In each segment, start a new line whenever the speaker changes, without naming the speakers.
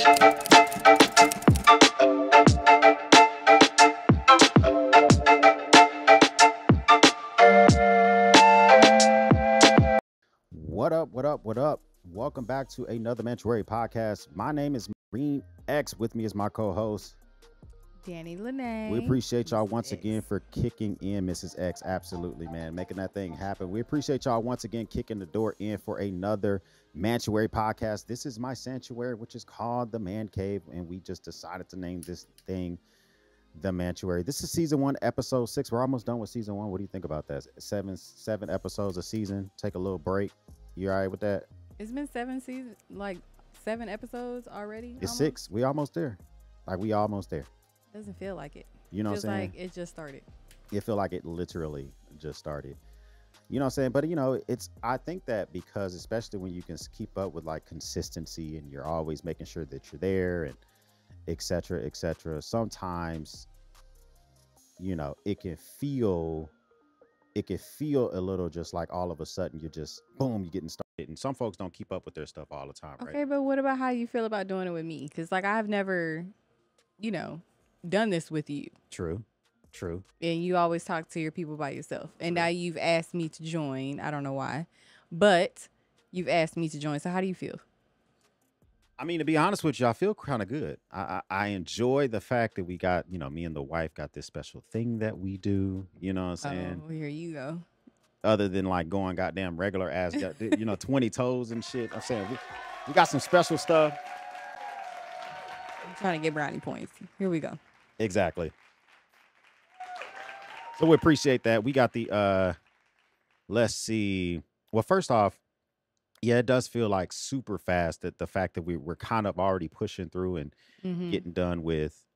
What up, what up, what up? Welcome back to another Mantuary podcast. My name is Marine X. With me is my co-host,
Danny Lene.
We appreciate y'all once again for kicking in, Mrs. X. Absolutely, man. Making that thing happen. We appreciate y'all once again kicking the door in for another Mantuary podcast. This is my sanctuary, which is called the Man Cave, and we just decided to name this thing the Mantuary. This is season 1, episode 6. We're almost done with season 1. What do you think about that? Seven episodes a season. Take a little break. You all right with that?
It's been 7 seasons, like 7 episodes already.
It's
almost?
6. We almost there. Like we almost there.
Doesn't feel like it.
You know what I'm saying?
Like it just started.
It feel like it literally just started. You know what I'm saying? But you know, I think that because especially when you can keep up with like consistency and you're always making sure that you're there and et cetera, sometimes, you know, it can feel a little just like all of a sudden you're just boom, you're getting started. And some folks don't keep up with their stuff all the time, right?
Okay, but what about how you feel about doing it with me? Because like I've never, done this with you.
True.
And you always talk to your people by yourself. And now you've asked me to join. I don't know why, but you've asked me to join. So how do you feel?
I mean, to be honest with you, I feel kind of good. I enjoy the fact that we got, me and the wife got this special thing that we do. You know what I'm saying?
Oh, here you go.
Other than like going goddamn regular ass, 20 toes and shit. I'm saying we got some special stuff.
I'm trying to get brownie points. Here we go.
Exactly. So we appreciate that. We got the, let's see. Well, first off, yeah, it does feel like super fast that the fact that we're kind of already pushing through and getting done with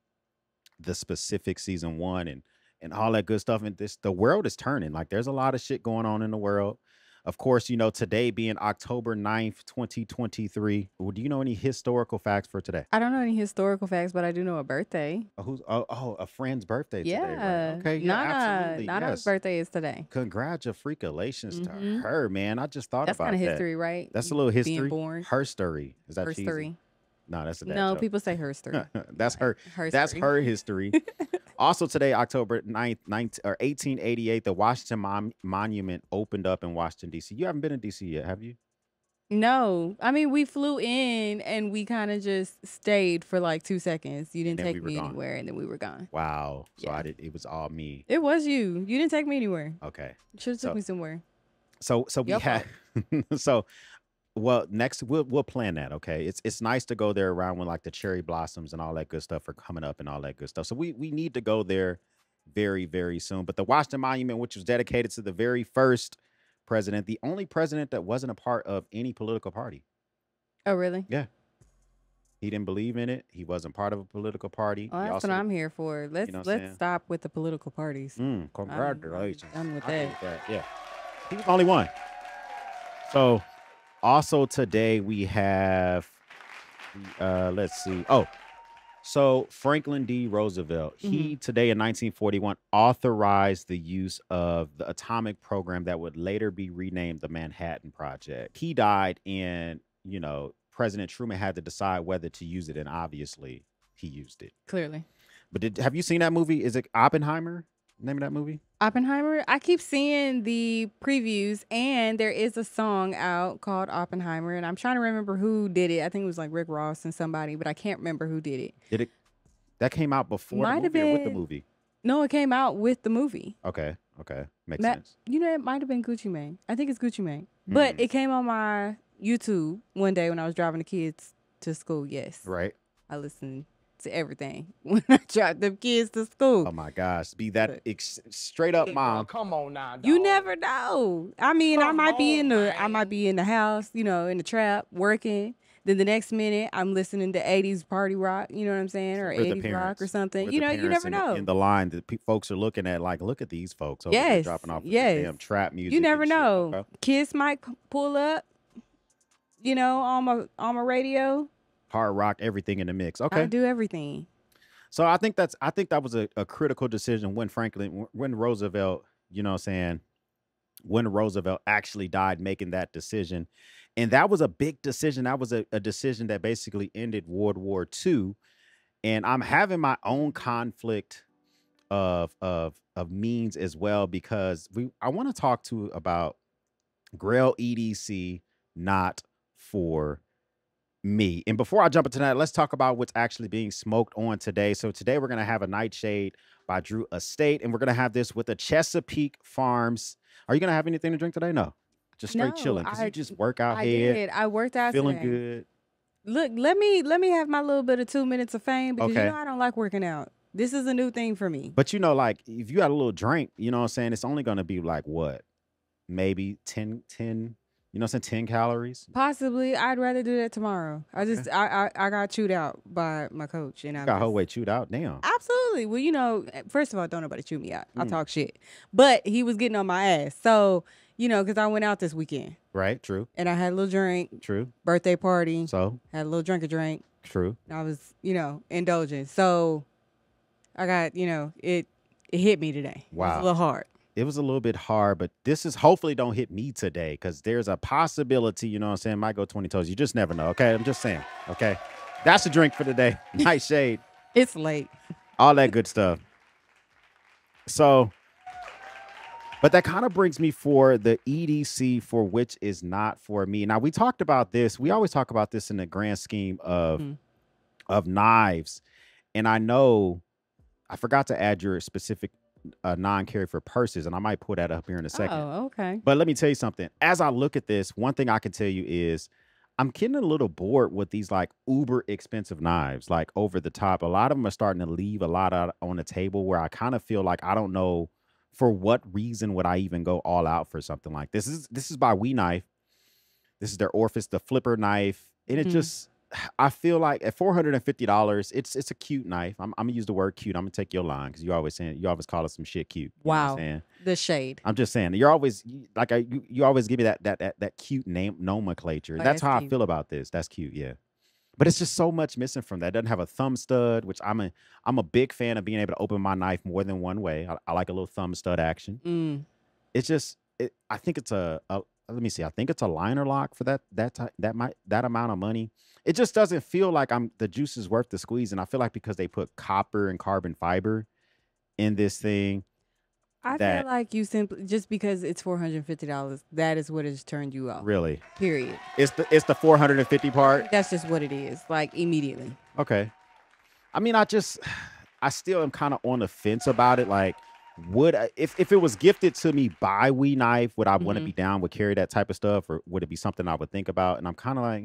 the specific season 1 and all that good stuff. And the world is turning. Like there's a lot of shit going on in the world. Of course, today being October 9th, 2023. Well, do you know any historical facts for today?
I don't know any historical facts, but I do know a birthday.
A friend's birthday today.
Yeah.
Right? Okay. Yeah, absolutely.
Nana's birthday is today.
Congratulations to her, man. I just thought
That's
about that.
That's kind of history, right?
That's a little history.
Being born.
Herstory. Is that cheesy?
Herstory.
No, that's a dad
No,
joke.
people say herstory.
That's her. That's her history. Also today, October 9th, 1888, the Washington Monument opened up in Washington, D.C. You haven't been in D.C. yet, have you?
No. I mean, we flew in and we kind of just stayed for like 2 seconds. You didn't take me anywhere and then we were gone.
Wow. So yeah. It was all me.
It was you. You didn't take me anywhere.
Okay.
Should have took me somewhere.
So we had well, next we'll plan that. Okay, it's nice to go there around when like the cherry blossoms and all that good stuff are coming up and all that good stuff. So we need to go there very, very soon. But the Washington Monument, which was dedicated to the very first president, the only president that wasn't a part of any political party.
Oh, really?
Yeah. He didn't believe in it. He wasn't part of a political party.
Oh, that's what I'm here for. Let's stop with the political parties.
Congratulations.
I'm done with that.
Yeah. He was the only one. So also today we have, let's see. So Franklin D. Roosevelt, he today in 1941 authorized the use of the atomic program that would later be renamed the Manhattan Project. He died and, President Truman had to decide whether to use it. And obviously he used it.
Clearly.
But have you seen that movie? Is it Oppenheimer? Name of that movie?
Oppenheimer. I keep seeing the previews, and there is a song out called Oppenheimer, and I'm trying to remember who did it. I think it was like Rick Ross and somebody, but I can't remember who did it.
That came out before the movie or with the movie?
No, it came out with the movie.
Okay. Makes sense.
It might have been Gucci Mane. I think it's Gucci Mane. But it came on my YouTube one day when I was driving the kids to school. Yes.
Right.
I listened to everything when I drive them kids to school.
Oh my gosh, be that straight up mom.
Come on now, dog.
You never know. I mean, I might be in the house, in the trap working. Then the next minute I'm listening to 80s party rock, you know what I'm saying, or 80s rock or something. You never know.
In the line that folks are looking at, like, look at these folks over there dropping off damn trap music.
You never know.
Okay.
Kids might pull up, on my radio.
Hard rock, everything in the mix. Okay.
I do everything.
So I think that was a critical decision when Roosevelt, when Roosevelt actually died making that decision. And that was a big decision. That was a decision that basically ended World War II. And I'm having my own conflict of means as well, because I want to talk to about Grail EDC Not for me. And before I jump into that, let's talk about what's actually being smoked on today. So today we're going to have a Nightshade by Drew Estate, and we're going to have this with the Chesapeake Farms. Are you going to have anything to drink today? No, just straight chilling, because you just work out here.
I worked out
feeling
today.
good.
Look, let me have my little bit of 2 minutes of fame, because you know I don't like working out. This is a new thing for me.
But you know, like if you had a little drink, you know what I'm saying, it's only going to be like what? Maybe 10, you know what I'm saying, 10 calories?
Possibly. I'd rather do that tomorrow. I got chewed out by my coach. And I
got whole way chewed out? Damn.
Absolutely. Well, you know, first of all, don't nobody chew me out. I talk shit. But he was getting on my ass. So, you know, because I went out this weekend.
Right, true.
And I had a little drink.
True.
Birthday party.
So?
Had a little drink.
True.
And I was, you know, indulging. So I got, you know, it hit me today.
Wow.
It was a little hard.
It was a little bit hard, but this is hopefully don't hit me today, because there's a possibility, you know what I'm saying, might go 20 toes. You just never know, okay? I'm just saying, okay? That's the drink for today. Nightshade.
It's late.
All that good stuff. So, but that kind of brings me for the EDC for which is not for me. Now, we talked about this. We always talk about this in the grand scheme of knives. And I know I forgot to add your specific non-carry for purses, and I might pull that up here in a second.
Oh, okay.
But let me tell you something. As I look at this, one thing I can tell you is I'm getting a little bored with these like uber expensive knives, like over the top. A lot of them are starting to leave a lot out on the table, where I kind of feel like I don't know for what reason would I even go all out for something like this. This is by We Knife. This is their Orphis, the flipper knife, and it just, I feel like at $450, it's a cute knife. I'm gonna use the word cute. I'm gonna take your line, because you always call us some shit cute.
Wow,
you know
the shade.
I'm just saying, you're always like you always give me that cute name nomenclature. That's how cute. I feel about this. That's cute, yeah. But it's just so much missing from that. It doesn't have a thumb stud, which I'm a big fan of being able to open my knife more than one way. I like a little thumb stud action. It's just, I think it's a let me see. I think it's a liner lock for that amount of money. It just doesn't feel like the juice is worth the squeeze. And I feel like because they put copper and carbon fiber in this thing,
I feel like you simply, just because it's $450, that is what has turned you off.
Really?
Period.
It's the 450 part.
That's just what it is. Like immediately.
Okay. I mean, I still am kind of on the fence about it. Like, if it was gifted to me by We Knife, would I want to be down with carry that type of stuff, or would it be something I would think about? And I'm kind of like,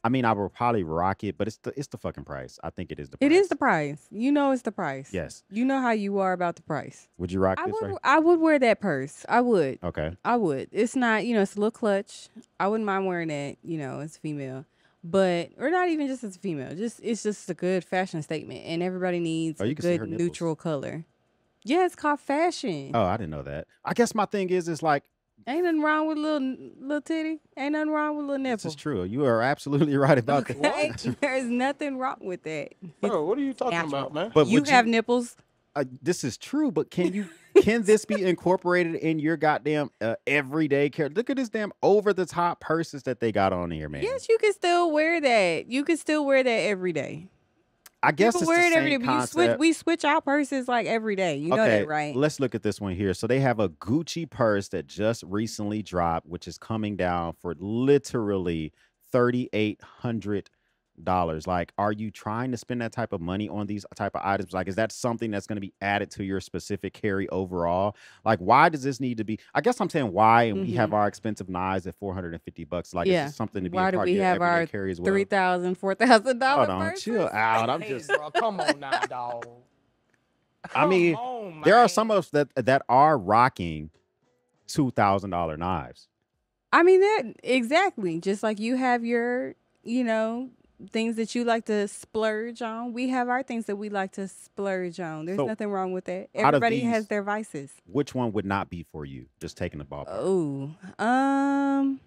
I mean, I would probably rock it, but it's the fucking price. I think it is the price.
It is the price. You know it's the price.
Yes.
You know how you are about the price.
Would you rock this, right?
I would wear that purse. I would.
Okay.
I would. It's not, you know, it's a little clutch. I wouldn't mind wearing that, you know, as a female. But, or not even just as a female. It's just a good fashion statement. And everybody needs a good neutral color. Yeah, it's called fashion.
Oh, I didn't know that. I guess my thing is like,
ain't nothing wrong with little titty. Ain't nothing wrong with little nipple.
This is true. You are absolutely right about that.
There's nothing wrong with that.
Bro, what are you talking about, man?
But you have nipples.
This is true, but can this be incorporated in your goddamn everyday care? Look at this damn over the top purses that they got on here, man.
Yes, you can still wear that. You can still wear that every day.
I guess it's wear it every day.
But we switch out purses like every day. You know that, right?
Let's look at this one here. So they have a Gucci purse that just recently dropped, which is coming down for literally $3,800. Like, are you trying to spend that type of money on these type of items? Like, is that something that's going to be added to your specific carry overall? Like, why does this need to be? I guess I'm saying why, and we have our expensive knives at $450. Like, it's something to be a part of your everyday carry as well.
$3,000, $4,000.
Hold on, chill out. I'm just,
bro, come on now, dog.
I mean, there are some of us that are rocking $2,000 knives.
I mean, that exactly. Just like you have your, you know, things that you like to splurge on. We have our things that we like to splurge on. There's nothing wrong with that. Everybody has their vices.
Which one would not be for you? Just taking the ballpark.
Oh,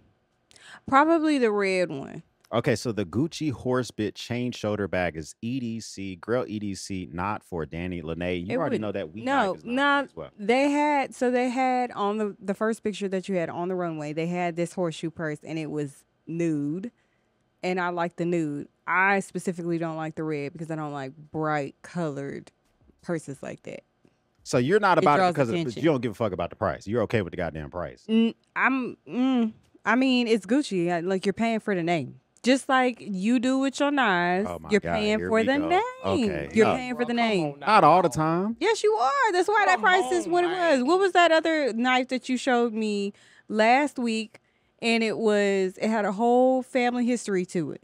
probably the red one.
Okay, so the Gucci Horsebit chain shoulder bag is EDC, Grill EDC, not for Danny Lene. You already know that we
no,
is not as well.
They had on the first picture that you had on the runway, they had this horseshoe purse and it was nude. And I like the nude. I specifically don't like the red because I don't like bright colored purses like that.
So you're not about it because you don't give a fuck about the price. You're okay with the goddamn price.
I mean, it's Gucci. Like, you're paying for the name. Just like you do with your knives, you're paying for the name. Okay. You're paying for the name.
Not all the time.
Yes, you are. That's why that price is what it was. What was that other knife that you showed me last week? And it had a whole family history to it.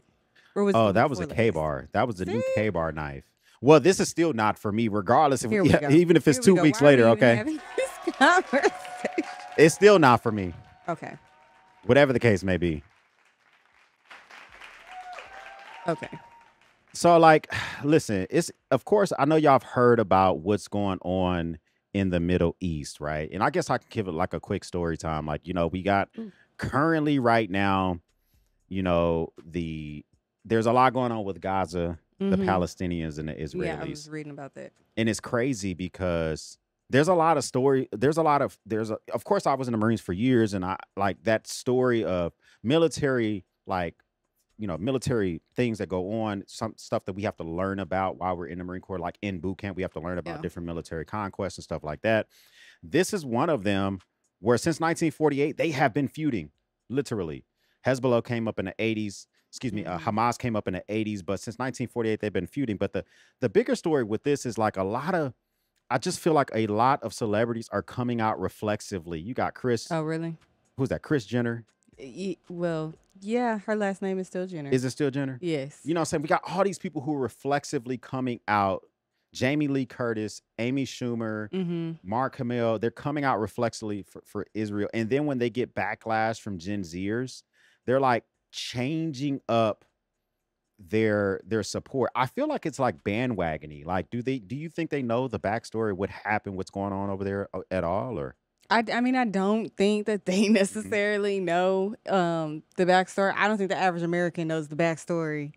Or was
that was a K-bar. That was the new K-bar knife. Well, this is still not for me, regardless of even if it's 2 weeks later. Okay. It's still not for me.
Okay.
Whatever the case may be.
Okay.
So, like, listen, of course, I know y'all have heard about what's going on in the Middle East, right? And I guess I can give it like a quick story time. Like, we got currently right now, there's a lot going on with Gaza, the Palestinians and the Israelis.
Yeah, I was reading about that.
And it's crazy because there's a lot of story. Of course, I was in the Marines for years, and I like that story of military, military things that go on, some stuff that we have to learn about while we're in the Marine Corps, like in boot camp, we have to learn about different military conquests and stuff like that. This is one of them where since 1948, they have been feuding, literally. Hezbollah came up in the 80s. Hamas came up in the 80s, but since 1948, they've been feuding. But the bigger story with this is like I just feel like a lot of celebrities are coming out reflexively. You got Chris.
Oh, really?
Who's that? Kris Jenner?
Well, yeah, her last name is still Jenner.
Is it still Jenner?
Yes.
You know what I'm saying? We got all these people who are reflexively coming out. Jamie Lee Curtis, Amy Schumer, Mark Hamill, they're coming out reflexively for Israel. And then when they get backlash from Gen Zers, they're like changing up their support. I feel like it's like bandwagony. Like, do you think they know the backstory, what happened, what's going on over there at all? Or
I mean, I don't think that they necessarily know the backstory. I don't think the average American knows the backstory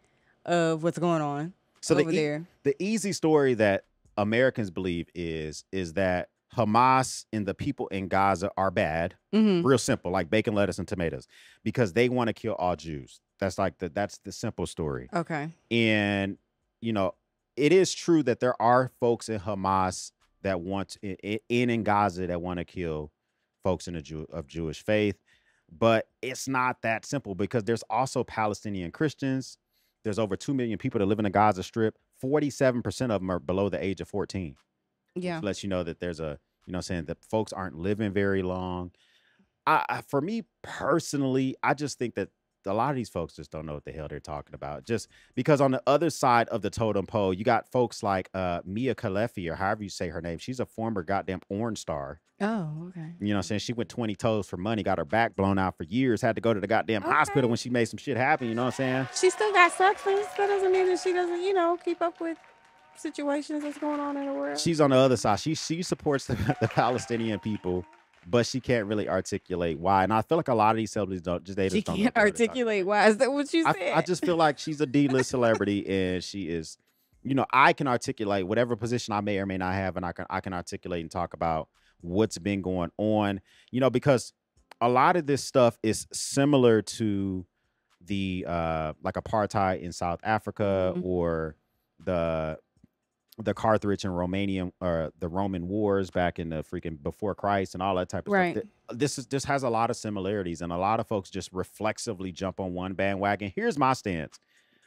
of what's going on over there.
The easy story that Americans believe is that Hamas and the people in Gaza are bad. Real simple, like bacon, lettuce, and tomatoes, because they want to kill all Jews. That's the simple story.
Okay.
And, it is true that there are folks in Hamas that want in Gaza that want to kill folks of Jewish faith, but it's not that simple because there's also Palestinian Christians. There's over 2 million people that live in the Gaza Strip. 47% of them are below the age of 14.
Yeah.
Which lets you know that there's saying that folks aren't living very long. For me personally, I just think that a lot of these folks just don't know what the hell they're talking about. Just because on the other side of the totem pole, you got folks like Mia Khalifi, or however you say her name. She's a former goddamn porn star.
Oh, okay.
You know what I'm saying? She went 20 toes for money, got her back blown out for years, had to go to the goddamn hospital when she made some shit happen. You know what I'm saying?
She still got substance. That doesn't mean that she doesn't, keep up with situations that's going on in the world.
She's on the other side. She supports the Palestinian people, but she can't really articulate why. And I feel like a lot of these celebrities don't
can't articulate why. Is that what you said?
I just feel like she's a D-list celebrity, and she is, I can articulate whatever position I may or may not have, and I can articulate and talk about what's been going on, because a lot of this stuff is similar to the like apartheid in South Africa, or the Carthage and Romanian, or the Roman wars back in the freaking before Christ and all that type of stuff. This has a lot of similarities, and a lot of folks just reflexively jump on one bandwagon. Here's my stance.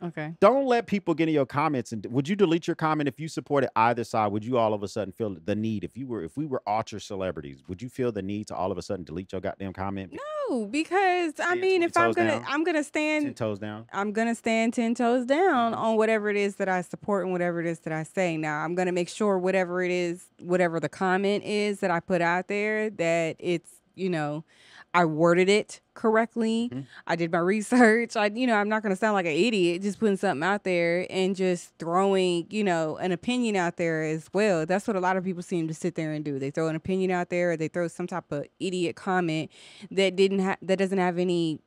Okay.
Don't let people get in your comments. And would you delete your comment if you supported either side? Would you all of a sudden feel the need, if we were ultra celebrities, would you feel the need to all of a sudden delete your goddamn comment?
No, because I mean, if I'm gonna stand
10 toes down.
I'm gonna stand 10 toes down on whatever it is that I support and whatever it is that I say. Now, I'm gonna make sure whatever the comment is that I put out there, that it's, I worded it correctly. I did my research. I'm not going to sound like an idiot just putting something out there and just throwing, an opinion out there as well. That's what a lot of people seem to sit there and do. They throw an opinion out there, or they throw some type of idiot comment that doesn't have any,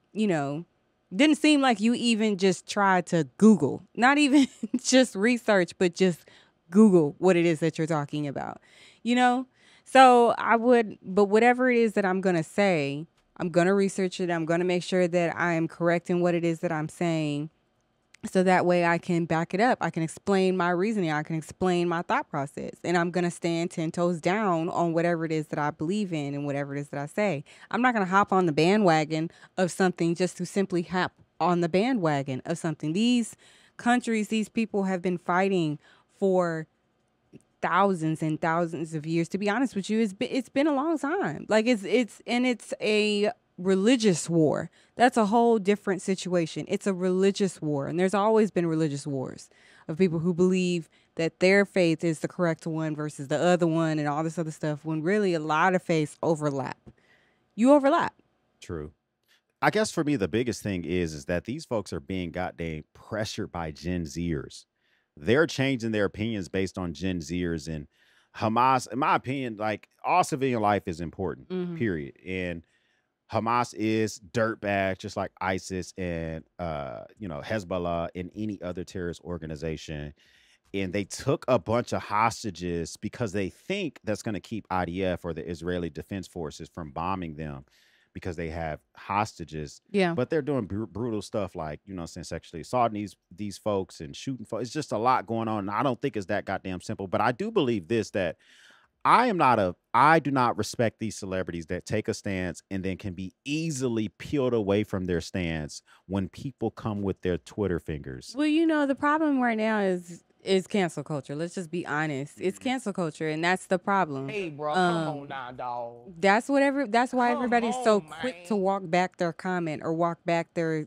Didn't seem like you even just tried to Google, not even just research, but just Google what it is that you're talking about, you know? So but whatever it is that I'm going to say, I'm going to research it. I'm going to make sure that I am correct in what it is that I'm saying. So that way I can back it up. I can explain my reasoning. I can explain my thought process. And I'm going to stand 10 toes down on whatever it is that I believe in and whatever it is that I say. I'm not going to hop on the bandwagon of something just to simply hop on the bandwagon of something. These countries, these people have been for thousands and thousands of years. To be honest with you, it's been a long time. Like it's a religious war. That's a whole different situation. It's a religious war, and there's always been religious wars of people who believe that their faith is the correct one versus the other one and all this other stuff, when really a lot of faiths overlap. You overlap.
True. I guess for me, the biggest thing is that these folks are being goddamn pressured by Gen Zers. They're changing their opinions based on Gen Zers, and Hamas, in my opinion, like, all civilian life is important, period. And Hamas is dirtbag, just like ISIS and Hezbollah and any other terrorist organization. And they took a bunch of hostages because they think that's going to keep IDF or the Israeli Defense Forces from bombing them, because they have hostages.
Yeah.
But they're doing brutal stuff, like, sexually assaulting these folks and shooting folks. It's just a lot going on. And I don't think it's that goddamn simple. But I do believe this, that I do not respect these celebrities that take a stance and then can be easily peeled away from their stance when people come with their Twitter fingers.
Well, the problem right now is cancel culture. Let's just be honest. It's cancel culture, and that's the problem.
Hey, bro, come on now, dog.
That's why everybody's so quick to walk back their comment or walk back their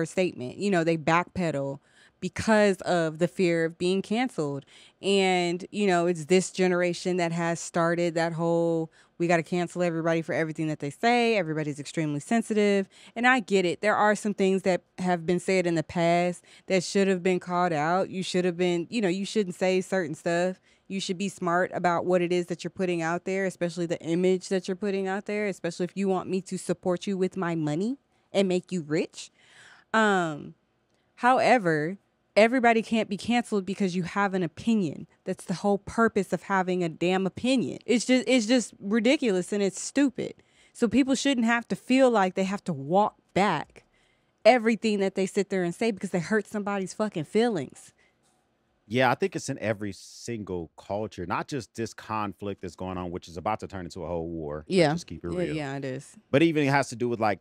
statement. They backpedal because of the fear of being canceled. And, it's this generation that has started that whole, we got to cancel everybody for everything that they say. Everybody's extremely sensitive. And I get it. There are some things that have been said in the past that should have been called out. You should have been, you shouldn't say certain stuff. You should be smart about what it is that you're putting out there, especially the image that you're putting out there, especially if you want me to support you with my money and make you rich. However, everybody can't be canceled because you have an opinion. That's the whole purpose of having a damn opinion. It's just ridiculous, and it's stupid. So people shouldn't have to feel like they have to walk back everything that they sit there and say because they hurt somebody's fucking feelings.
Yeah, I think it's in every single culture, not just this conflict that's going on, which is about to turn into a whole war.
Yeah.
Let's just keep it real.
Yeah, it is.
But even it has to do with like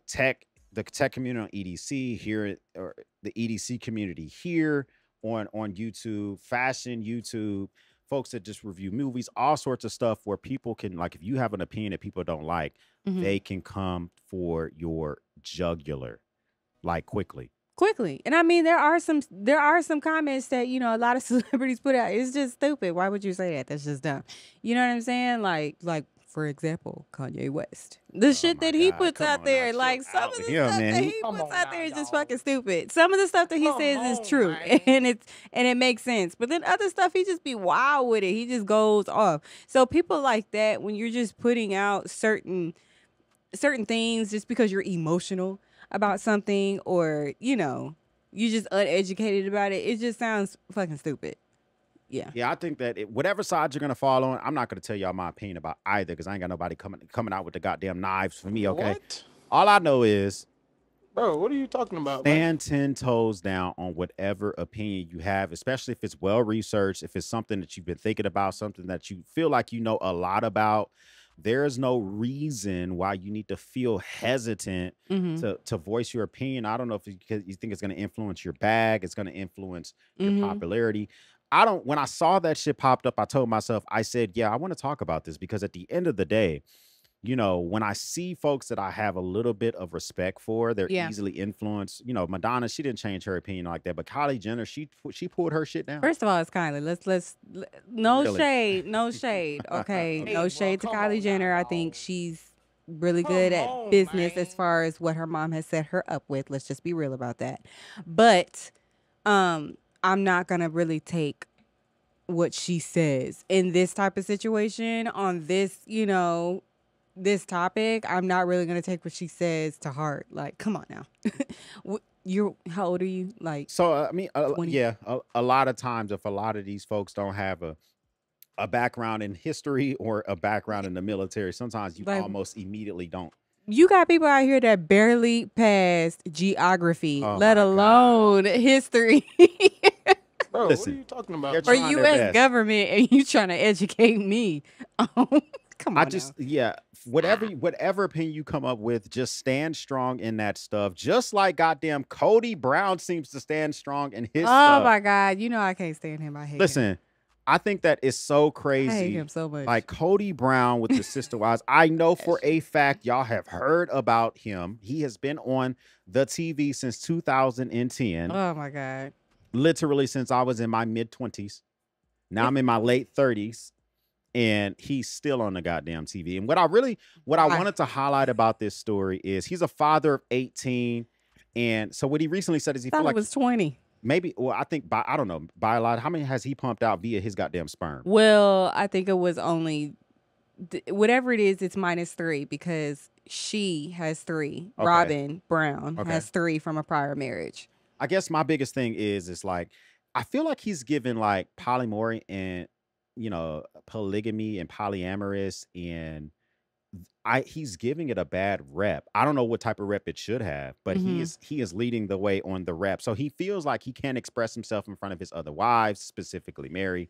the tech community on EDC here, or the EDC community here on YouTube, fashion YouTube, folks that just review movies, all sorts of stuff where people can, like, if you have an opinion that people don't like, they can come for your jugular, like, quickly.
And I mean, there are some comments that, a lot of celebrities put out. It's just stupid. Why would you say that? That's just dumb. You know what I'm saying? Like, for example, Kanye West. The shit that he puts out there, like some of the stuff that he puts out there is just fucking stupid. Some of the stuff that he says is true, and it makes sense. But then other stuff, he just be wild with it. He just goes off. So people like that, when you're just putting out certain things just because you're emotional about something, or you just uneducated about it, it just sounds fucking stupid. Yeah,
I think that whatever side you're gonna fall on, I'm not gonna tell y'all my opinion about either, because I ain't got nobody coming out with the goddamn knives for me. Okay,
What?
All I know is,
bro, what are you talking about?
Stand 10 toes down on whatever opinion you have, especially if it's well researched, if it's something that you've been thinking about, something that you feel like you know a lot about. There is no reason why you need to feel hesitant to voice your opinion. I don't know if you think it's going to influence your bag, it's going to influence your popularity. When I saw that shit popped up, I told myself, I said, yeah, I want to talk about this, because at the end of the day, when I see folks that I have a little bit of respect for, they're easily influenced. Madonna, she didn't change her opinion like that, but Kylie Jenner, she pulled her shit down.
First of all, it's Kylie. Let's shade, no shade. Okay, no shade to Kylie Jenner. I think she's really good at business as far as what her mom has set her up with. Let's just be real about that. But I'm not gonna really take what she says in this type of situation on this, this topic, I'm not really gonna take what she says to heart. Like, come on now. How old are you? Like,
So I mean,
20?
yeah, a lot of times, if a lot of these folks don't have a background in history or a background in the military, sometimes you
Like,
almost immediately don't.
you got people out here that barely passed geography,
Oh
let
my God.
alone history.
Bro,
Listen,
what are you talking
they're
about?
For
trying their
U.S.
best.
government, and you trying to educate me? Come on,
I just whatever opinion you come up with, just stand strong in that stuff. Just like goddamn Cody Brown seems to stand strong in his
Oh
stuff.
my God, you know I can't stand him. I hate him.
Listen, I think that is so crazy.
I hate him so much.
Like Cody Brown with the Sister Wives. I know for a fact y'all have heard about him. He has been on the TV since 2010.
Oh my God.
Literally since I was in my mid-20s. Now I'm in my late 30s. And he's still on the goddamn TV. And what I wanted to highlight about this story is he's a father of 18. And so what he recently said is he
I thought
feel
it
like
was 20.
maybe, well, I think I don't know, by a lot, how many has he pumped out via his goddamn sperm?
Well, I think it was only whatever it is, it's -3 because she has 3.
Okay.
Robin Brown
Okay.
has 3 from a prior marriage.
I guess my biggest thing is like, I feel like he's given like polyamory and, you know, polygamy and polyamorous, and he's giving it a bad rep. I don't know what type of rep it should have, but he is leading the way on the rep. So he feels like he can't express himself in front of his other wives, specifically Mary,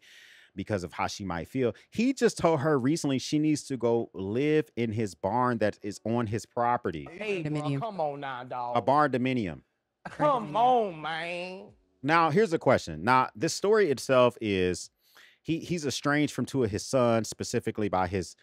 because of how she might feel. He just told her recently she needs to go live in his barn that is on his property.
Hey, bro,
Dominium.
come on now, dog.
A barn dominium.
Come on, man.
Now, here's a question. Now, this story itself is he's estranged from 2 of his sons, specifically by his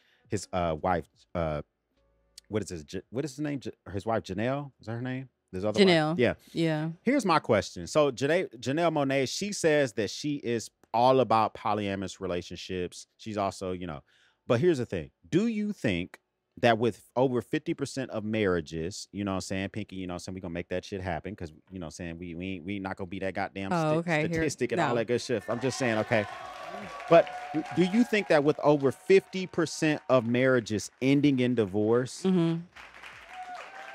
wife. What is his name? His wife Janelle. Is that her name? His other
Janelle.
wife? Yeah.
Yeah.
Here's my question. So Janelle Monáe, she says that she is all about polyamorous relationships. She's also, you know, but here's the thing. Do you think that with over 50% of marriages, you know what I'm saying, Pinky, you know what I'm saying, we're going to make that shit happen because, you know what I'm saying, we not going to be that goddamn statistic and all that good shit. I'm just saying, okay. But do you think that with over 50% of marriages ending in divorce,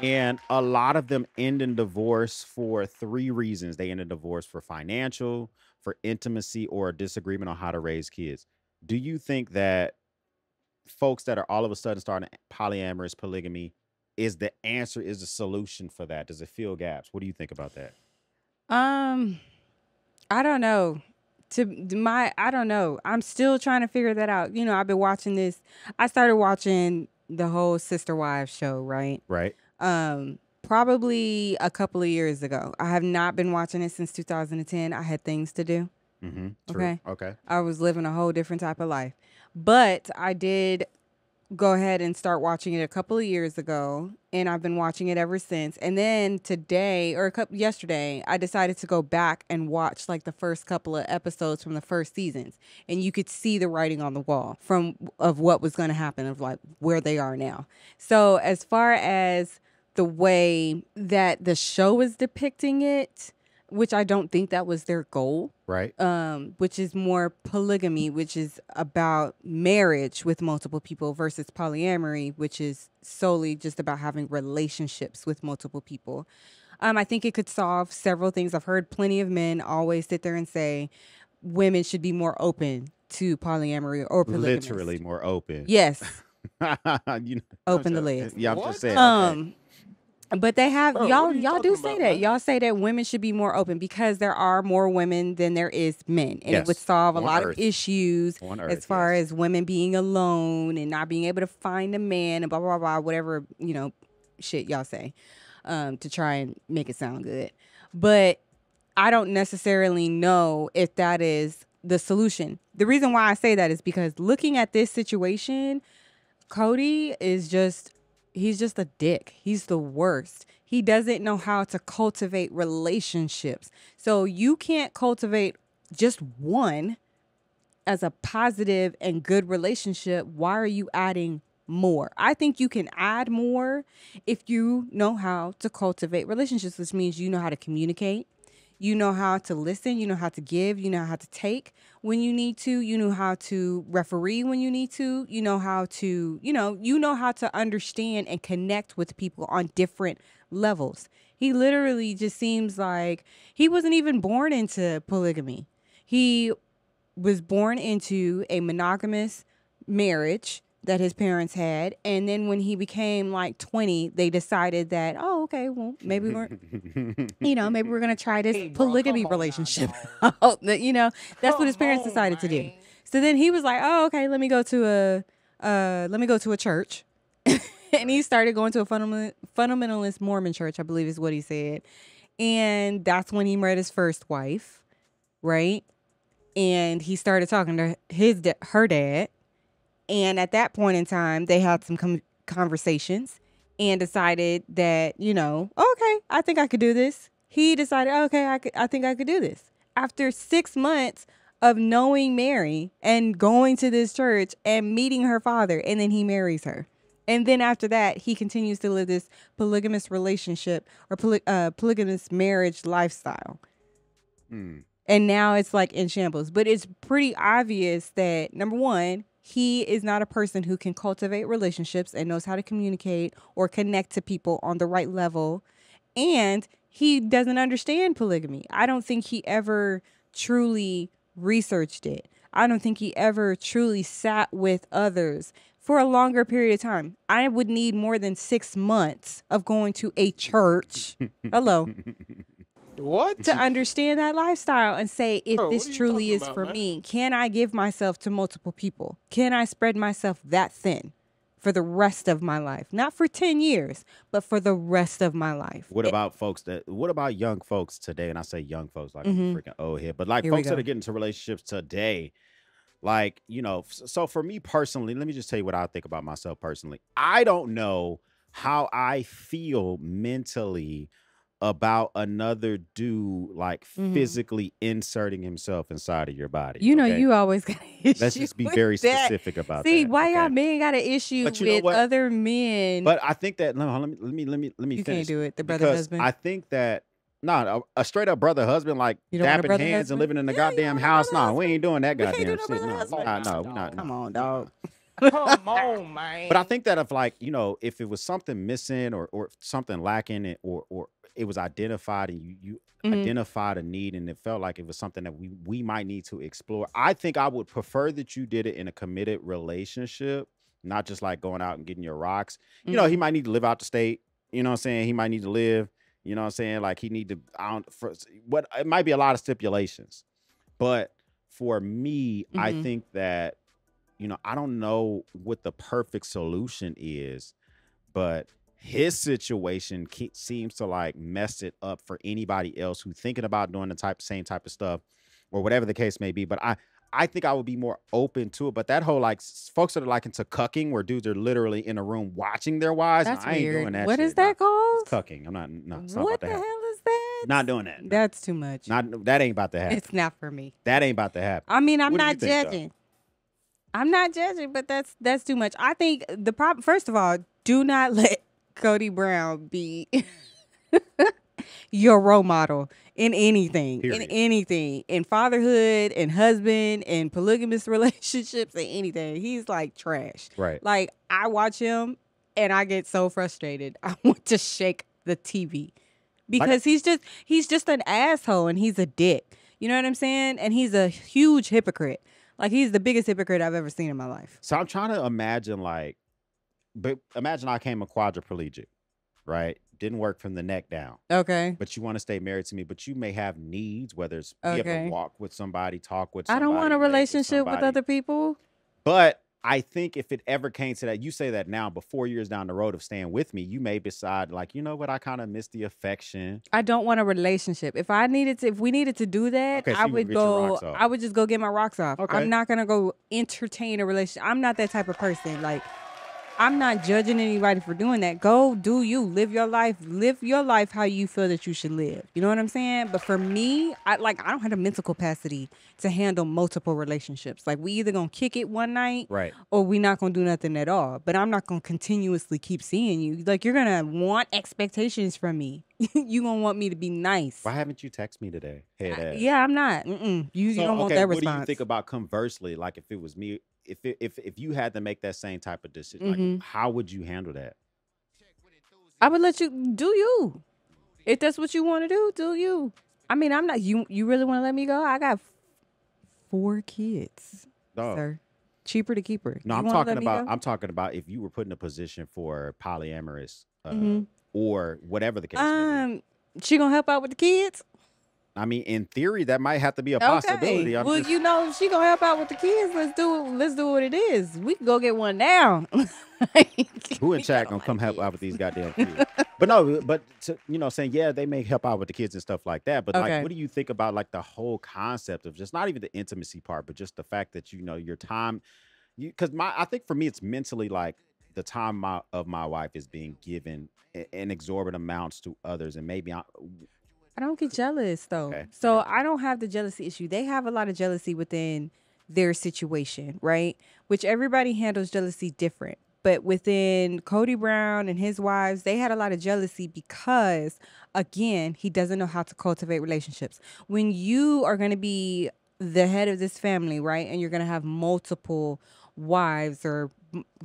and a lot of them end in divorce for 3 reasons. They end in divorce for financial, for intimacy, or a disagreement on how to raise kids. Do you think that folks that are all of a sudden starting polyamorous polygamy is the answer, is the solution for that? Does it fill gaps? What do you think about that?
I don't know. I don't know. I'm still trying to figure that out. You know, I've been watching this. I started watching the whole Sister Wives show, right?
Right.
Probably a couple of years ago. I have not been watching it since 2010. I had things to do.
True.
Okay.
Okay.
I was living a whole different type of life. But I did go ahead and start watching it a couple of years ago, and I've been watching it ever since. And then today, or yesterday, I decided to go back and watch like the first couple of episodes from the first seasons, and you could see the writing on the wall of what was going to happen, of like where they are now. So as far as the way that the show is depicting it, which I don't think that was their goal.
Right.
Which is more polygamy, which is about marriage with multiple people, versus polyamory, which is solely just about having relationships with multiple people. I think it could solve several things. I've heard plenty of men always sit there and say women should be more open to polyamory or polygamy.
Literally more open.
Yes.
You know,
Open the lid.
Yeah, I'm
What?
just saying. Okay.
But they have
Bro, what
y'all
are you
do
talking
say
about,
that.
man?
Y'all say that women should be more open because there are more women than there is men. And it would
Yes,
solve a
on
lot
Earth.
of issues
On
as
Earth,
far
yes.
as women being alone and not being able to find a man and blah blah blah, whatever, you know, shit y'all say, to try and make it sound good. But I don't necessarily know if that is the solution. The reason why I say that is because looking at this situation, Cody is he's just a dick. He's the worst. He doesn't know how to cultivate relationships. So you can't cultivate just one as a positive and good relationship. Why are you adding more? I think you can add more if you know how to cultivate relationships, which means you know how to communicate. You know how to listen. You know how to give. You know how to take when you need to. You know how to referee when you need to. You know how to, you know how to understand and connect with people on different levels. He literally just seems like he wasn't even born into polygamy. He was born into a monogamous marriage that his parents had, and then when he became like 20, they decided that, oh, okay, well, maybe we're gonna try this polygamy relationship. That's what his parents decided to do. So then he was like, oh, okay, let me go to a church. And he started going to a fundamentalist Mormon church, I believe is what he said. And that's when he met his first wife, right? And he started talking to her dad. And at that point in time, they had some conversations and decided that, okay, I think I could do this. He decided, okay, I think I could do this. After 6 months of knowing Mary and going to this church and meeting her father, and then he marries her. And then after that, he continues to live this polygamous relationship or polygamous marriage lifestyle. And now it's like in shambles. But it's pretty obvious that, number one, he is not a person who can cultivate relationships and knows how to communicate or connect to people on the right level. And he doesn't understand polygamy. I don't think he ever truly researched it. I don't think he ever truly sat with others for a longer period of time. I would need more than 6 months of going to a church. Hello.
What?
To understand that lifestyle and say, if this truly is for me, can I give myself to multiple people? Can I spread myself that thin for the rest of my life? Not for 10 years, but for the rest of my life.
What about young folks today? And I say young folks like I'm freaking old here, but like folks that are getting into relationships today, like, so for me personally, let me just tell you what I think about myself personally. I don't know how I feel mentally about another dude like physically inserting himself inside of your body.
You always got an issue.
Let's just be very specific about that.
See, why y'all men got an issue with other men?
But I think that let me
you
finish.
Can't do it. The brother husband.
I think that a straight up brother husband like dapping hands and living in the goddamn house. No, we ain't doing that goddamn shit. No, we're not.
Come on, dog.
Come on, man.
But I think that if it was something missing or something lacking or it was identified and you identified a need and it felt like it was something that we might need to explore. I think I would prefer that you did it in a committed relationship, not just like going out and getting your rocks. He might need to live out the state. You know what I'm saying? He might need to live. You know what I'm saying? Like he need to, it might be a lot of stipulations. But for me, I think that, I don't know what the perfect solution is, but his situation seems to like mess it up for anybody else who's thinking about doing the same type of stuff or whatever the case may be. But I think I would be more open to it. But that whole like folks that are like into cucking where dudes are literally in a room watching their wives.
That's
I ain't
weird.
doing that.
What
shit.
is that called?
It's cucking. I'm not. No, it's not
what
about to
the
happen.
hell is that?
Not doing that.
That's too much.
That ain't about to happen.
It's not for me.
That ain't about to happen.
I mean, I'm
What do you
not
think,
judging. I'm not judging, but that's too much. I think the problem. First of all, do not let Cody Brown be your role model in anything.
Period.
In anything. In fatherhood, in husband, in polygamous relationships, and anything. He's like trash.
Right.
Like I watch him and I get so frustrated. I want to shake the TV. Because he's just an asshole and he's a dick. You know what I'm saying? And he's a huge hypocrite. Like he's the biggest hypocrite I've ever seen in my life.
So I'm trying to imagine imagine I came a quadriplegic, right? Didn't work from the neck down.
Okay.
But you want to stay married to me, but you may have needs, whether it's you have to walk with somebody, talk with somebody.
I don't want a relationship with other people.
But I think if it ever came to that, you say that now, but 4 years down the road of staying with me, you may decide like, you know what, I kind of miss the affection.
I don't want a relationship. If we needed to do that,
Okay, so
I would just go get my rocks off.
Okay.
I'm not going to go entertain a relationship. I'm not that type of person. Like, I'm not judging anybody for doing that. Go do you. Live your life. Live your life how you feel that you should live. You know what I'm saying? But for me, I don't have the mental capacity to handle multiple relationships. Like, we either gonna kick it one night,
right,
or we not gonna do nothing at all. But I'm not gonna continuously keep seeing you. Like, you're gonna want expectations from me. You gonna want me to be nice.
Why haven't you texted me today?
Yeah, I'm not. You don't want that response.
What do you think about conversely? Like, if it was me, if you had to make that same type of decision, like, how would you handle that?
I would let you do you. If that's what you want to do you. I mean, I'm not. You really want to let me go? I got 4 kids, sir. Cheaper to keep her.
No, I'm talking about if you were put in a position for polyamorous, or whatever the case may be.
She gonna help out with the kids?
I mean, in theory, that might have to be a possibility.
Well, you know, if she gonna help out with the kids, let's do what it is. We can go get one now.
Who in chat gonna come help out with these goddamn kids? But no, saying, yeah, they may help out with the kids and stuff like that. But like, what do you think about like the whole concept of just not even the intimacy part, but just the fact that, your time, because I think for me, it's mentally like the time of my wife is being given in exorbitant amounts to others. And maybe I
don't get jealous though. Okay. So I don't have the jealousy issue. They have a lot of jealousy within their situation, right? Which everybody handles jealousy different. But within Cody Brown and his wives, they had a lot of jealousy because, again, he doesn't know how to cultivate relationships. When you are going to be the head of this family, right, and you're going to have multiple wives or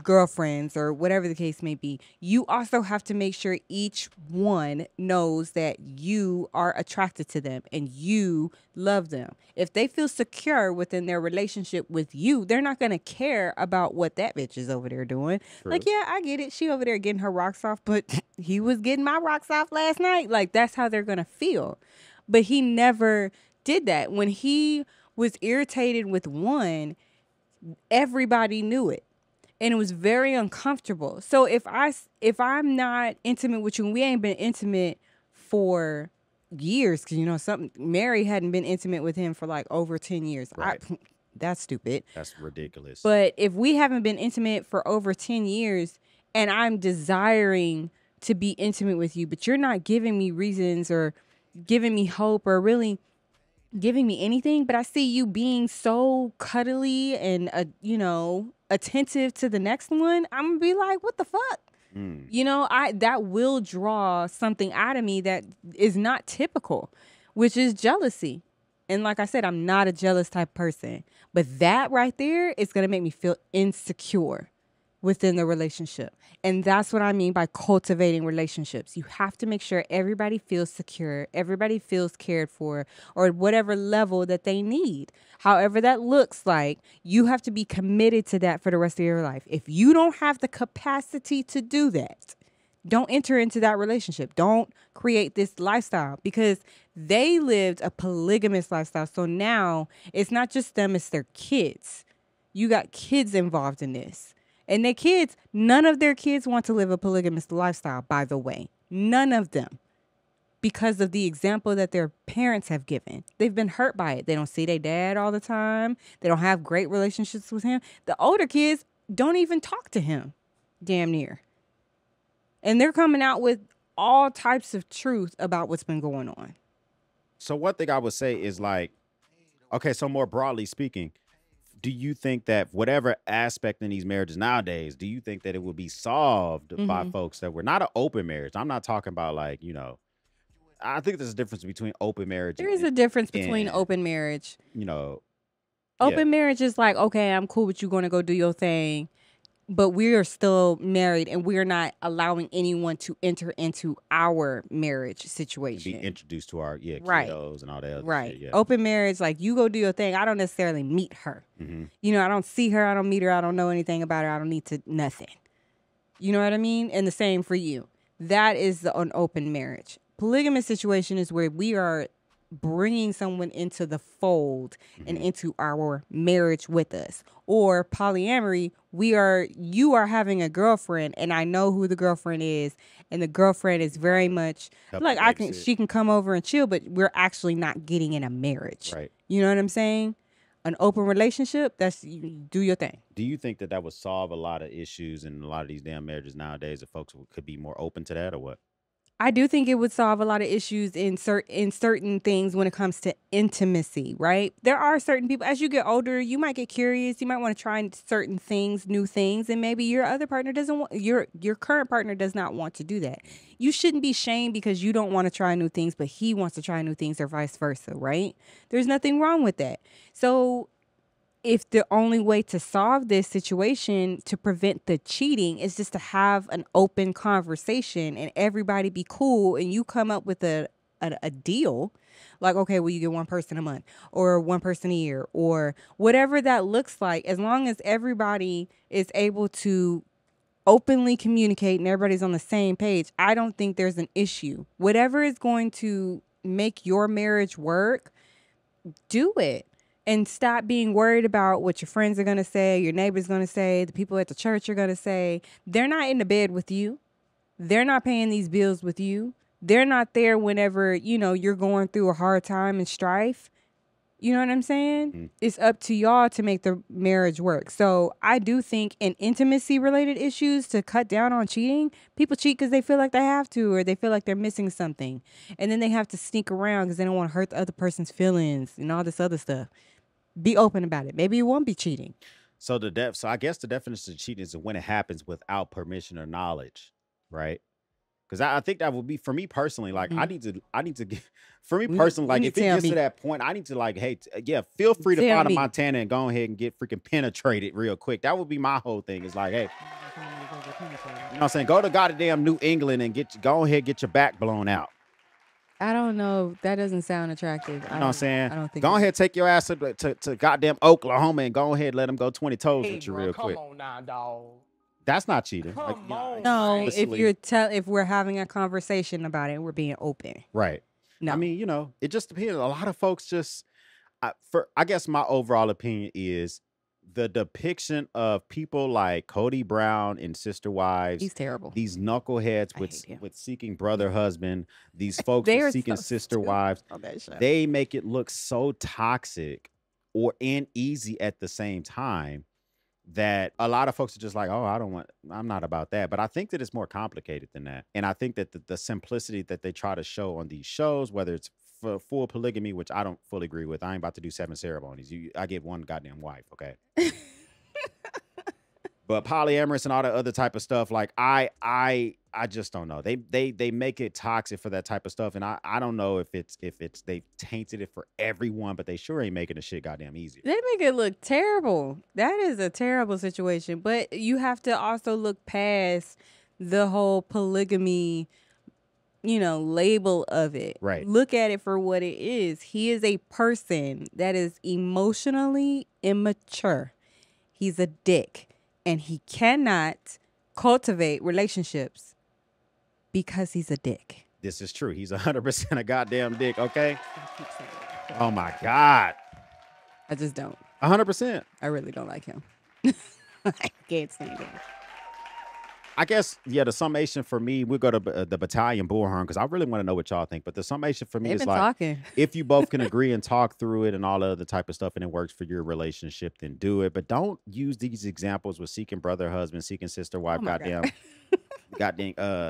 girlfriends or whatever the case may be, you also have to make sure each one knows that you are attracted to them and you love them. If they feel secure within their relationship with you, they're not going to care about what that bitch is over there doing. True. Like, yeah, I get it. She over there getting her rocks off, but he was getting my rocks off last night. Like, that's how they're going to feel. But he never did that. When he was irritated with one, everybody knew it. And it was very uncomfortable. So if I'm not intimate with you, and we ain't been intimate for years, because Mary hadn't been intimate with him for like over 10 years. Right. That's stupid.
That's ridiculous.
But if we haven't been intimate for over 10 years and I'm desiring to be intimate with you, but you're not giving me reasons or giving me hope or really giving me anything, but I see you being so cuddly and attentive to the next one, I'm gonna be like, what the fuck? That will draw something out of me that is not typical, which is jealousy. And like I said, I'm not a jealous type person, but that right there is gonna make me feel insecure within the relationship. And that's what I mean by cultivating relationships. You have to make sure everybody feels secure, everybody feels cared for, or whatever level that they need. However that looks like, you have to be committed to that for the rest of your life. If you don't have the capacity to do that, don't enter into that relationship. Don't create this lifestyle, because they lived a polygamous lifestyle. So now it's not just them, it's their kids. You got kids involved in this. And their kids, none of their kids want to live a polygamous lifestyle, by the way. None of them. Because of the example that their parents have given. They've been hurt by it. They don't see their dad all the time. They don't have great relationships with him. The older kids don't even talk to him, damn near. And they're coming out with all types of truth about what's been going on.
So one thing I would say is like, okay, so more broadly speaking, do you think that whatever aspect in these marriages nowadays, do you think that it will be solved by folks that were not an open marriage? I'm not talking about like, I think there's a difference between open marriage.
There is a difference between open marriage.
Open
marriage is like, okay, I'm cool with you going to go do your thing, but we are still married and we're not allowing anyone to enter into our marriage situation.
Be introduced to our kiddos and all that other shit. Yeah.
Open marriage, like you go do your thing. I don't necessarily meet her. I don't see her. I don't meet her. I don't know anything about her. I don't need to nothing. You know what I mean? And the same for you. That is an open marriage. Polygamous situation is where we are bringing someone into the fold and into our marriage with us. Or polyamory, you are having a girlfriend and I know who the girlfriend is, and the girlfriend is very much like she can come over and chill, but we're actually not getting in a marriage.
Right.
You know what I'm saying? an open relationship, that's you do your thing.
Do you think that that would solve a lot of issues in a lot of these damn marriages nowadays? If folks could be more open to that, or what?
I do think it would solve a lot of issues in certain things when it comes to intimacy, right? There are certain people, as you get older, you might get curious, you might want to try certain things, new things, and maybe your other partner doesn't want, your current partner does not want to do that. You shouldn't be shamed because you don't want to try new things, but he wants to try new things, or vice versa, right? There's nothing wrong with that. So if the only way to solve this situation to prevent the cheating is just to have an open conversation and everybody be cool, and you come up with a deal, like, okay, well, you get one person a month or one person a year or whatever that looks like, as long as everybody is able to openly communicate and everybody's on the same page, I don't think there's an issue. Whatever is going to make your marriage work, do it. And stop being worried about what your friends are going to say, your neighbor's going to say, the people at the church are going to say. They're not in the bed with you. They're not paying these bills with you. They're not there whenever, you're going through a hard time and strife. You know what I'm saying? Mm. It's up to y'all to make the marriage work. So I do think in intimacy-related issues, to cut down on cheating, people cheat because they feel like they have to, or they feel like they're missing something. And then they have to sneak around because they don't want to hurt the other person's feelings and all this other stuff. Be open about it. Maybe it won't be cheating.
So so I guess the definition of cheating is when it happens without permission or knowledge, right? Because I think that would be, for me personally, like, I need to get, for me personally, like, if it gets to that point, I need to, like, hey, feel free to find a Montana and go ahead and get freaking penetrated real quick. That would be my whole thing. It's like, hey, you know what I'm saying? Go to goddamn New England and go ahead, get your back blown out.
I don't know. That doesn't sound attractive.
You know what I'm saying?
I don't think.
Go ahead, take your ass to goddamn Oklahoma and go ahead, let them go 20 toes with you real quick.
Come on now, dog.
That's not cheating.
Come on.
No, if we're having a conversation about it, we're being open.
Right. No. I mean, it just depends. A lot of folks just, I guess my overall opinion is the depiction of people like Cody Brown and Sister Wives.
He's terrible.
These knuckleheads with seeking brother husband. These folks with seeking sister wives. They make it look so toxic and easy at the same time that a lot of folks are just like, oh, I'm not about that. But I think that it's more complicated than that. And I think that the simplicity that they try to show on these shows, whether it's full polygamy, which I don't fully agree with. I ain't about to do 7 ceremonies. I get one goddamn wife, okay? But polyamorous and all that other type of stuff, like I just don't know. They make it toxic for that type of stuff, and I don't know if it's they tainted it for everyone, but they sure ain't making the shit goddamn easier.
They make it look terrible. That is a terrible situation. But you have to also look past the whole polygamy, label of it.
Right.
Look at it for what it is. He is a person that is emotionally immature. He's a dick. And he cannot cultivate relationships because he's a dick.
This is true. He's 100% a goddamn dick, okay? Oh, my God.
I just don't.
100%.
I really don't like him. I can't stand him.
I guess, the summation for me, we'll go to the Battalion Bullhorn because I really want to know what y'all think. But the summation for me is like, if you both can agree and talk through it and all the other type of stuff and it works for your relationship, then do it. But don't use these examples with seeking brother, husband, seeking sister, wife, goddamn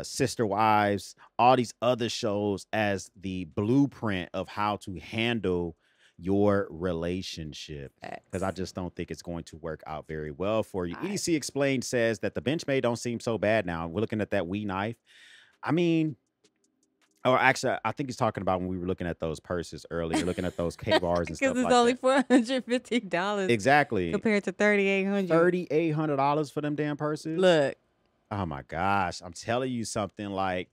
Sister Wives, all these other shows as the blueprint of how to handle your relationship, because I just don't think it's going to work out very well for you. EDC Explained says that the Benchmade don't seem so bad now. We're looking at that Wee knife. I mean, or actually, I think he's talking about when we were looking at those purses earlier, looking at those K-bars and stuff like that.
Because it's only $450.
Exactly.
Compared to $3,800.
$3,800 for them damn purses?
Look.
Oh, my gosh. I'm telling you something, like,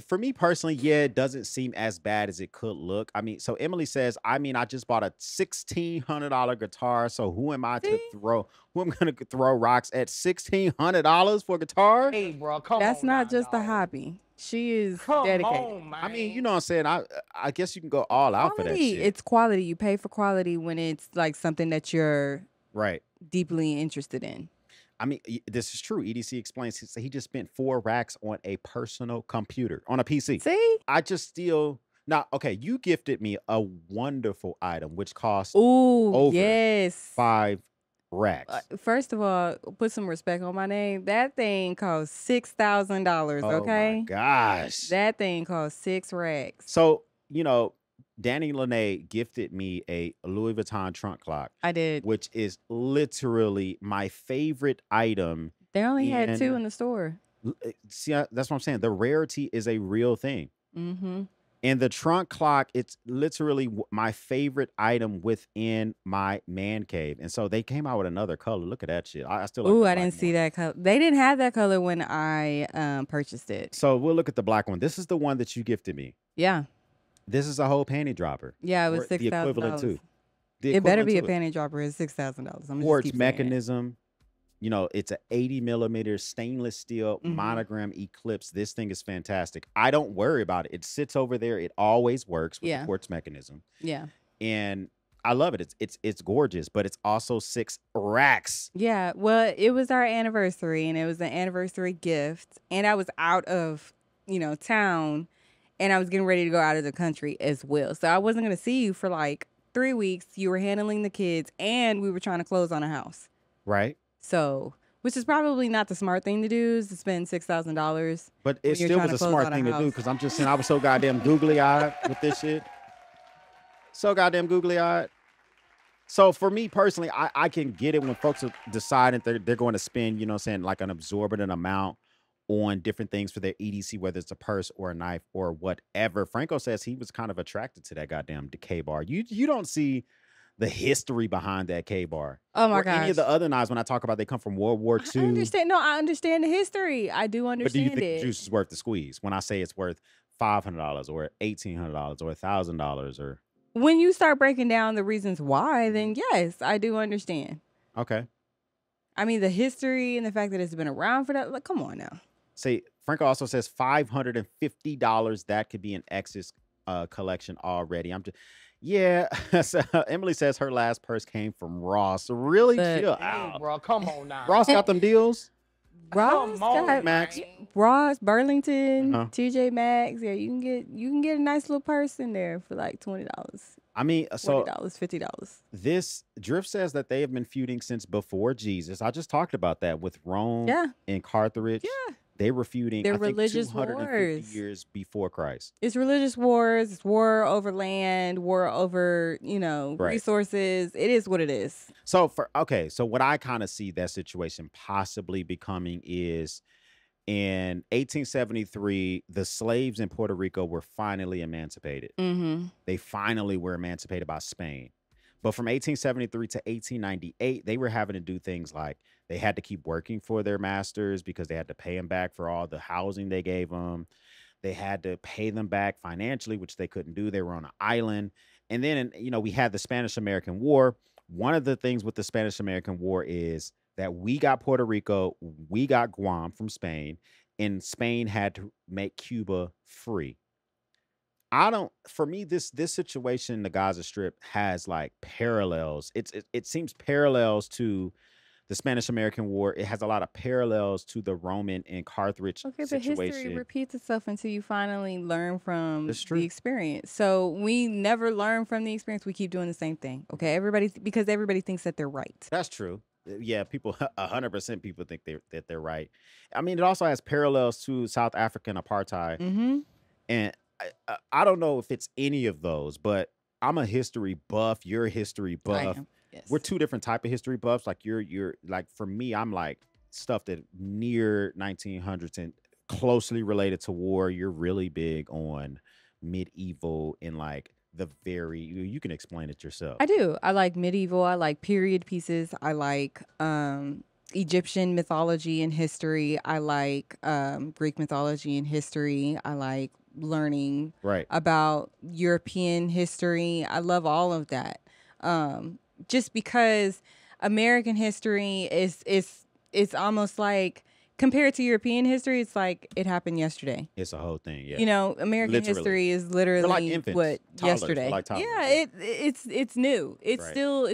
for me personally, it doesn't seem as bad as it could look. I mean, so Emily says, I just bought a $1,600 guitar. So who am I to throw? Who am I going to throw rocks at? $1,600 for a guitar?
Hey, bro, come on.
That's not just
dog.
a hobby. She is
Come
dedicated.
on, man.
I mean, you know what I'm saying? I guess you can go all out for that shit.
It's quality. You pay for quality when it's like something that you're deeply interested in.
I mean, this is true. EDC explains he just spent 4 racks on a personal computer, on a PC.
See?
I just still, Now, okay, you gifted me a wonderful item which cost
Ooh,
over
yes.
5 racks.
First of all, put some respect on my name. That thing cost $6,000.
Oh my
Okay,
gosh.
that thing cost 6 racks.
So, Danny Lene gifted me a Louis Vuitton trunk clock,
I did.
which is literally my favorite item.
They only had 2 in the store.
See, that's what I'm saying. The rarity is a real thing.
Mm-hmm.
And the trunk clock, it's literally my favorite item within my man cave. And so they came out with another color. Look at that shit. I still like
Ooh,
the
I
black
didn't see
one.
that color. They didn't have that color when I purchased it.
So we'll look at the black one. This is the one that you gifted me.
Yeah.
This is a whole panty dropper.
Yeah, it was
The equivalent
$6,000.
to.
It better be a panty dropper. It's $6,000.
Quartz mechanism. It's an 80 millimeter stainless steel monogram Eclipse. This thing is fantastic. I don't worry about it. It sits over there. It always works with the quartz mechanism.
Yeah.
And I love it. It's gorgeous, but it's also 6 racks.
Yeah. Well, it was our anniversary, and it was an anniversary gift. And I was out of, town, and I was getting ready to go out of the country as well. So I wasn't going to see you for like 3 weeks. You were handling the kids, and we were trying to close on a house.
Right.
So, which is probably not the smart thing to do, is to spend $6,000.
But it still was a smart thing to do, because I'm just saying I was so goddamn googly-eyed with this shit. So goddamn googly-eyed. So for me personally, I can get it when folks are deciding they're going to spend, like an exorbitant amount on different things for their EDC, whether it's a purse or a knife or whatever. Franco says he was kind of attracted to that goddamn decay bar. You don't see the history behind that K-bar.
Oh my
gosh. Any of the other knives, when I talk about, they come from World War II.
I understand. No, I understand the history. I do understand it.
But do you think the juice is worth the squeeze? When I say it's worth $500 or $1,800 or $1,000 or...
When you start breaking down the reasons why, then yes, I do understand.
Okay.
I mean, the history and the fact that it's been around for that, like, come on now.
See, Franco also says $550. That could be an Ex's collection already. I'm just... Yeah, so Emily says her last purse came from Ross. Really? Chill out.
Bro, come on now.
Ross got them deals?
Ross got
Max.
Ross, Burlington, TJ Maxx. Yeah, you can get a nice little purse in there for like $20.
I mean, so
$40, $50.
This Drift says that they have been feuding since before Jesus. I just talked about that with Rome and Carthage.
Yeah.
They were feuding,
They're
I think,
religious
250
wars.
years before Christ.
It's religious wars. It's war over land, war over, resources. It is what it is.
So so what I kind of see that situation possibly becoming is in 1873, the slaves in Puerto Rico were finally emancipated.
Mm-hmm.
They finally were emancipated by Spain. But from 1873 to 1898, they were having to do things like they had to keep working for their masters because they had to pay them back for all the housing they gave them. They had to pay them back financially, which they couldn't do. They were on an island. And then, we had the Spanish-American War. One of the things with the Spanish-American War is that we got Puerto Rico, we got Guam from Spain, and Spain had to make Cuba free. For me, this situation in the Gaza Strip has like parallels. It seems parallels to the Spanish-American War. It has a lot of parallels to the Roman and Carthage situation.
But history repeats itself until you finally learn from the experience. So we never learn from the experience. We keep doing the same thing. Okay, because everybody thinks that they're right.
That's true. Yeah, 100% people think that they're right. I mean, it also has parallels to South African apartheid.
Mm-hmm.
And I don't know if it's any of those, but I'm a history buff. You're a history buff.
Yes.
We're two different type of history buffs. Like you're like, for me, I'm like stuff that near 1900s and closely related to war. You're really big on medieval and like you can explain it yourself.
I do. I like medieval. I like period pieces. I like Egyptian mythology and history. I like Greek mythology and history. I like learning about European history. I love all of that. Just because American history is almost like, compared to European history, it's like it happened yesterday.
It's a whole thing, yeah.
American history is literally
like infants,
what
toddlers,
yesterday.
like toddlers.
Yeah, it's new. It's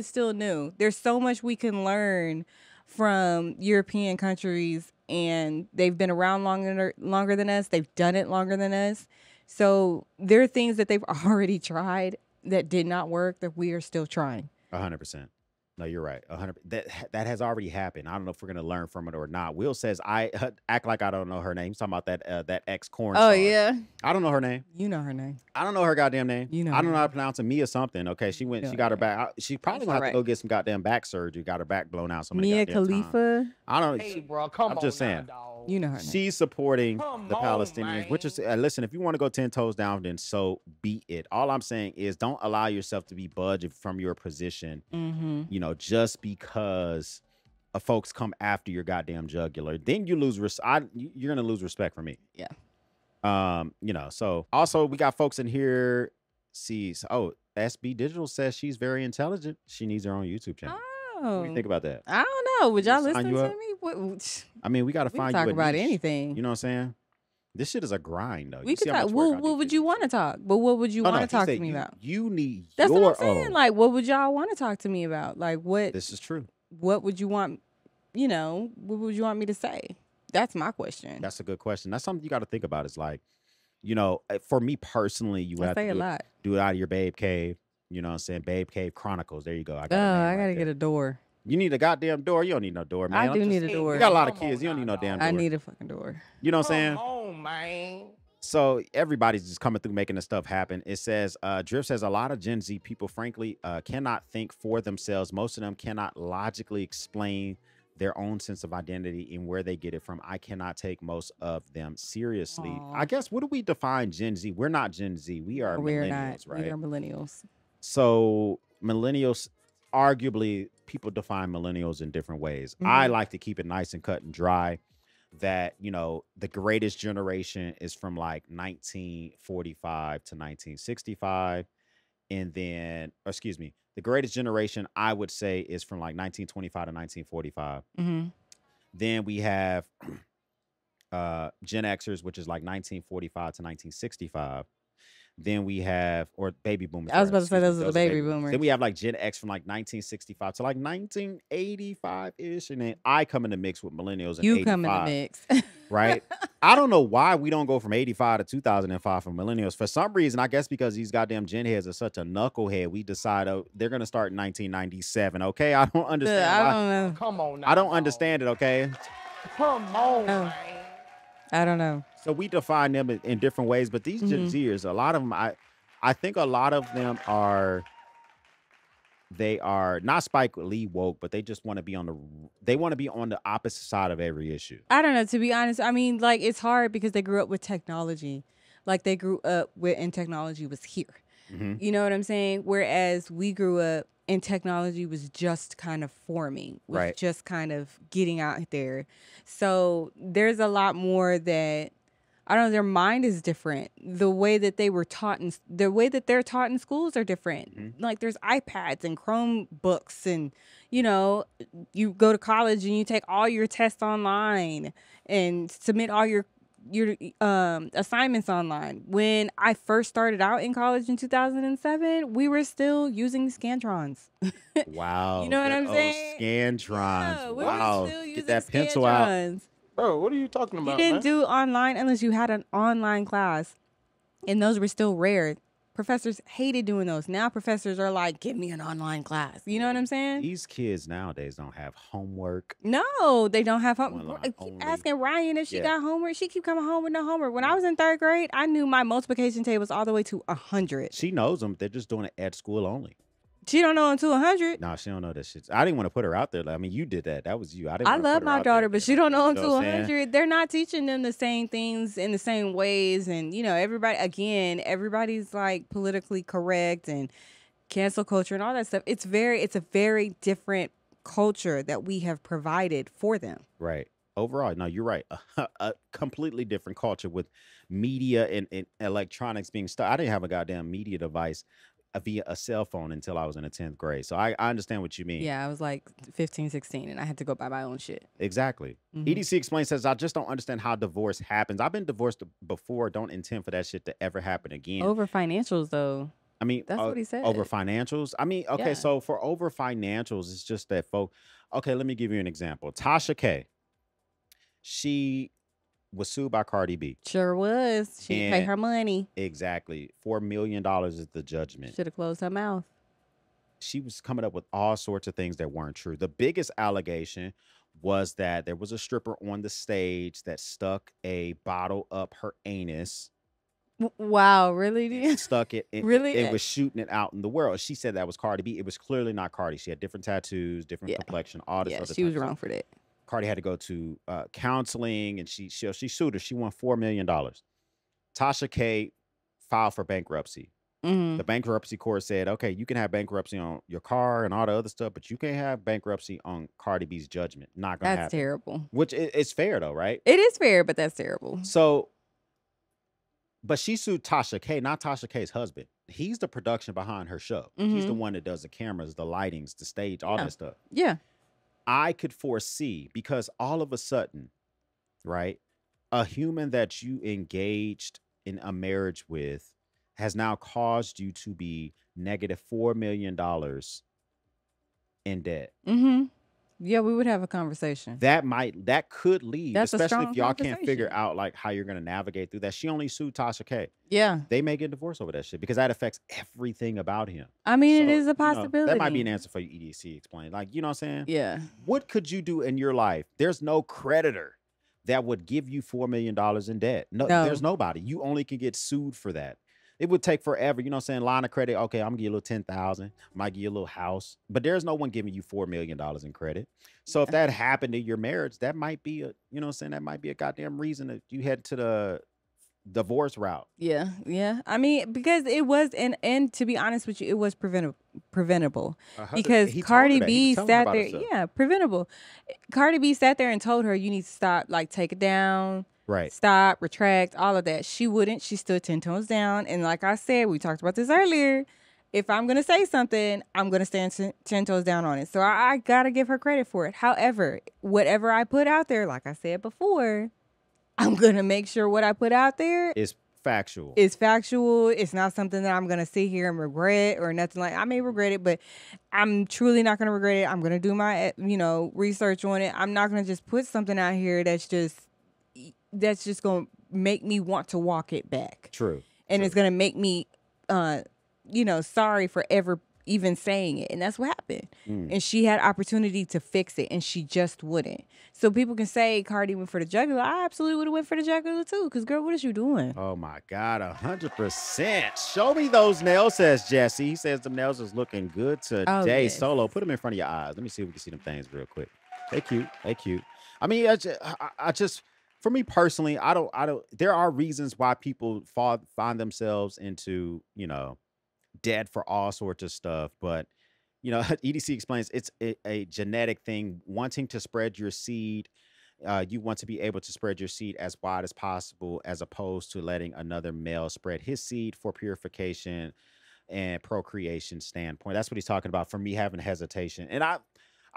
still new. There's so much we can learn from European countries, and they've been around longer than us. They've done it longer than us. So there are things that they've already tried that did not work that we are still trying.
100%. No, you're right. 100. That has already happened. I don't know if we're gonna learn from it or not. Will says I act like I don't know her name. He's talking about that ex corn
Oh
star.
yeah,
I don't know her name.
you know her name.
I don't know her goddamn name.
You know
I don't
her
know how
name.
to pronounce it. Mia something. Okay, she went.
You
She
know
got
her
her back. She probably
That's
gonna have to
alright.
go get some goddamn back surgery. Got her back blown out. So many
Mia
goddamn times.
Khalifa.
I don't.
Hey, bro, come
I'm
on
just
now,
saying.
dog.
You know her name.
She's supporting
Come
the
on,
Palestinians, which is
man.
listen. If you want to go 10 toes down, then so be it. All I'm saying is, don't allow yourself to be budged from your position.
Mm-hmm.
You know, just because folks come after your goddamn jugular, then you lose you're gonna lose respect for me.
Yeah.
You know. So also we got folks in here. SB Digital says she's very intelligent. She needs her own YouTube channel. What do you think about that?
I don't know. Would y'all
Sign
listen
you
to
up?
me? What,
I mean, we got to
we
find
can talk
you a
about
niche.
anything.
You know what I'm saying? This shit is a grind, though.
We
You
could
see how
talk.
much work I
What
do
would
for
you
this
want to
shit?
talk? But what would you
No,
want
no,
to
he
talk to
said
me about?
You need
That's
your
what I'm saying.
own.
Like, what would y'all want to talk to me about? Like, what?
This is true.
What would you want? You know, what would you want me to say? That's my question.
That's a good question. That's something you got to think about. It's like, you know, for me personally, you
I
have
say
to
a lot.
do it out of your babe cave. You know what I'm saying? Babe Cave Chronicles. There you go. I got
Oh,
a name
I
right
gotta
there.
get a door.
You need a goddamn door. You don't need no door, man.
I do need a
Hey,
door.
You got a lot of
come on
kids. You don't
now,
need no
dog.
damn door.
I need a fucking door.
You know what I'm saying?
Come on, man.
So everybody's just coming through making this stuff happen. It says, Drift says a lot of Gen Z people, frankly, cannot think for themselves. Most of them cannot logically explain their own sense of identity and where they get it from. I cannot take most of them seriously.
Aw.
I guess, what do we define Gen Z? We're not Gen Z. We are
We're
millennials,
not.
right?
We are millennials.
So millennials, arguably, people define millennials in different ways. I like to keep it nice and cut and dry. That, you know, the greatest generation is from like 1945 to 1965. And then, or excuse me, the greatest generation I would say is from like 1925 to 1945.
Mm-hmm.
Then we have Gen Xers, which is like 1945 to 1965. Then we have, or baby boomers.
I was about to say
excuse
those
me,
are the baby boomers.
Then we have like Gen X from like 1965 to like 1985-ish. And then I come in the mix with millennials in
You
85.
come in the mix.
Right? I don't know why we don't go from 85 to 2005 for millennials. For some reason, I guess because these goddamn Gen heads are such a knucklehead, we decide they're going to start in 1997. Okay? I don't understand.
I don't know.
Come on now.
I don't
dog.
understand it. Okay?
Come on,
Oh.
man.
I don't know.
So we define them in different ways, but these Gen
Mhm.
Zers, a lot of them, I think a lot of them are not Spike Lee woke, but they just want to be on the opposite side of every issue.
I don't know. To be honest, I mean, like, it's hard because they grew up with technology. Like, they grew up and technology was here.
Mm-hmm.
You know what I'm saying? Whereas we grew up and technology was just kind of forming, was
Right.
just kind of getting out there. So there's a lot more that, I don't know, their mind is different. The way that they were taught and the way that they're taught in schools are different.
Mhm.
Like, there's iPads and Chromebooks, and, you know, you go to college and you take all your tests online and submit all your assignments online. When I first started out in college in 2007, we were still using Scantrons.
Wow.
You know what
good
I'm
old
saying?
Scantrons.
Yeah, we
Wow.
were still using
Get that pencil out.
Scantrons.
Bro, what are you talking
You
about,
didn't
man?
do online unless you had an online class, and those were still rare. Professors hated doing those. Now professors are like, give me an online class. You know what I'm saying?
These kids nowadays don't have homework.
No, they don't have
Online
homework. Keep
only.
asking Ryan if she
Yeah.
got homework. She keep coming home with no homework. When I was in 3rd grade, I knew my multiplication tables all the way to 100.
She knows them. They're just doing it at school only.
She don't know until 100.
No, she don't know that shit. I didn't want to put her out there. I mean, you did that. That was you. I didn't.
I
wanna put
love
her
my
out there,
daughter, but she don't know
You
until
what I'm saying?
100. They're not teaching them the same things in the same ways. And, you know, everybody's like politically correct and cancel culture and all that stuff. It's a very different culture that we have provided for them.
Right. Overall, no, you're right. A completely different culture with media and electronics being stuck. I didn't have a goddamn media device via a cell phone until I was in the 10th grade. So I understand what you mean.
Yeah, I was like 15, 16, and I had to go buy my own shit.
Exactly.
Mhm.
EDC Explains says, I just don't understand how divorce happens. I've been divorced before. Don't intend for that shit to ever happen again.
Over financials, though.
I mean,
That's what he said.
over financials. I mean, okay,
Yeah.
so for over financials, it's just that folk. Okay, let me give you an example. Tasha K. She was sued by Cardi B.
Sure was. She paid her money.
Exactly. $4 million is the judgment.
Should have closed her mouth.
She was coming up with all sorts of things that weren't true. The biggest allegation was that there was a stripper on the stage that stuck a bottle up her anus.
Wow, really?
Stuck it.
Really?
It was shooting it out in the world. She said that was Cardi B. It was clearly not Cardi. She had different tattoos, different complexion, all this other
she was wrong for that.
Cardi had to go to counseling, and she sued her. She won $4 million. Tasha K filed for bankruptcy. The bankruptcy court said, okay, you can have bankruptcy on your car and all the other stuff, but you can't have bankruptcy on Cardi B's judgment. Not gonna happen.
That's terrible.
Which is fair though, right?
It is fair, but that's terrible.
So, but she sued Tasha K, not Tasha K's husband. He's the production behind her show. He's the one that does the cameras, the lightings, the stage, all that stuff.
Yeah.
I could foresee, because all of a sudden, right, a human that you engaged in a marriage with has now caused you to be negative $4 million in debt.
Yeah, we would have a conversation.
That could lead,
That's
especially if y'all can't figure out like how you're gonna navigate through that. She only sued Tasha K.
Yeah.
They may get divorced over that shit because that affects everything about him.
I mean, it is a possibility.
That might be an answer for you, EDC. Explain. Like, you know what I'm saying?
Yeah.
What could you do in your life? There's no creditor that would give you $4 million in debt. No, there's nobody. You only can get sued for that. It would take forever. You know what I'm saying? Line of credit. Okay, I'm gonna give you a little 10,000. Might give you a little house, but there's no one giving you $4 million in credit. So if that happened to your marriage, that might be a, you know what I'm saying? That might be a goddamn reason that you head to the divorce route.
Yeah. Yeah. I mean, because it was, and to be honest with you, it was preventable because Cardi B sat there. Yeah. Preventable. Cardi B sat there and told her, you need to stop, like, take it down.
Right.
Stop, retract, all of that. She wouldn't. She stood 10 toes down. And like I said, we talked about this earlier. If I'm going to say something, I'm going to stand 10 toes down on it. So I got to give her credit for it. However, whatever I put out there, like I said before, I'm going to make sure what I put out there
is factual.
It's factual. It's not something that I'm going to sit here and regret or nothing like. I may regret it, but I'm truly not going to regret it. I'm going to do my, research on it. I'm not going to just put something out here that's just going to make me want to walk it back.
True.
And it's going to make me, sorry for ever even saying it. And that's what happened. And she had opportunity to fix it, and she just wouldn't. So people can say Cardi went for the jugular. I absolutely would have went for the jugular too, because, girl, what is you doing?
Oh, my God, 100%. Show me those nails, says Jesse. He says the nails is looking good today. Oh, yes. Solo, put them in front of your eyes. Let me see if we can see them things real quick. They cute. They cute. I mean, I just for me personally, I don't. There are reasons why people find themselves into, debt for all sorts of stuff. But, EDC explains it's a genetic thing, wanting to spread your seed. You want to be able to spread your seed as wide as possible, as opposed to letting another male spread his seed for purification and procreation standpoint. That's what he's talking about. For me, having hesitation, and I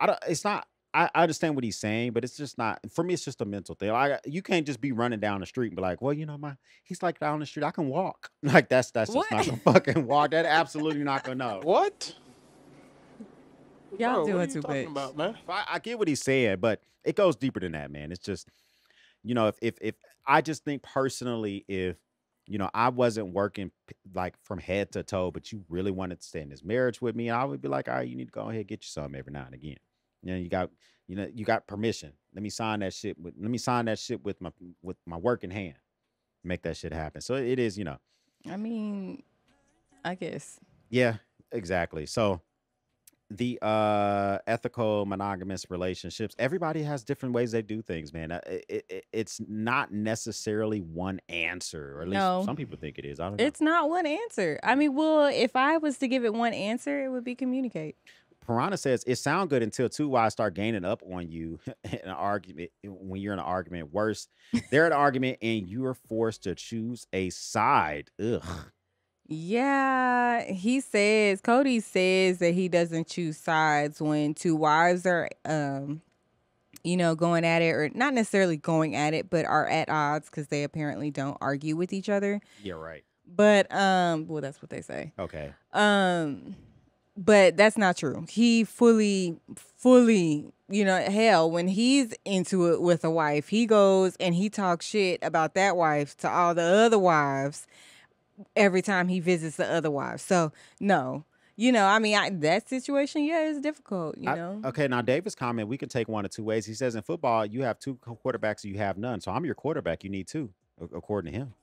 don't. It's not. I understand what he's saying, but it's just not, for me, it's just a mental thing. You can't just be running down the street and be like, well, he's like down the street, I can walk. Like, that's just not gonna fucking walk. That absolutely not gonna know.
What?
Y'all doing too
much. About, man?
I get what he's saying, but it goes deeper than that, man. It's just, if I just think personally, if, I wasn't working like from head to toe, but you really wanted to stay in this marriage with me, I would be like, all right, you need to go ahead and get you something every now and again. You got permission. Let me sign that shit with my working hand. Make that shit happen. So it is,
I mean, I guess.
Yeah, exactly. So the ethical monogamous relationships, everybody has different ways they do things, man. It's not necessarily one answer, or at least some people think it is. I don't know.
It's not one answer. I mean, well, if I was to give it one answer, it would be communicate.
Piranha says it sounds good until two wives start gaining up on you in an argument. When you're in an argument, worse, they're in an argument and you're forced to choose a side. Ugh.
Yeah, Cody says that he doesn't choose sides when two wives are, going at it, or not necessarily going at it, but are at odds because they apparently don't argue with each other.
Yeah, right.
But well, that's what they say.
Okay.
But that's not true. He fully, hell, when he's into it with a wife, he goes and he talks shit about that wife to all the other wives every time he visits the other wives. So, no. That situation, yeah, is difficult,
Okay, now David's comment, we can take one of two ways. He says in football, you have two quarterbacks, you have none. So I'm your quarterback. You need two, according to him.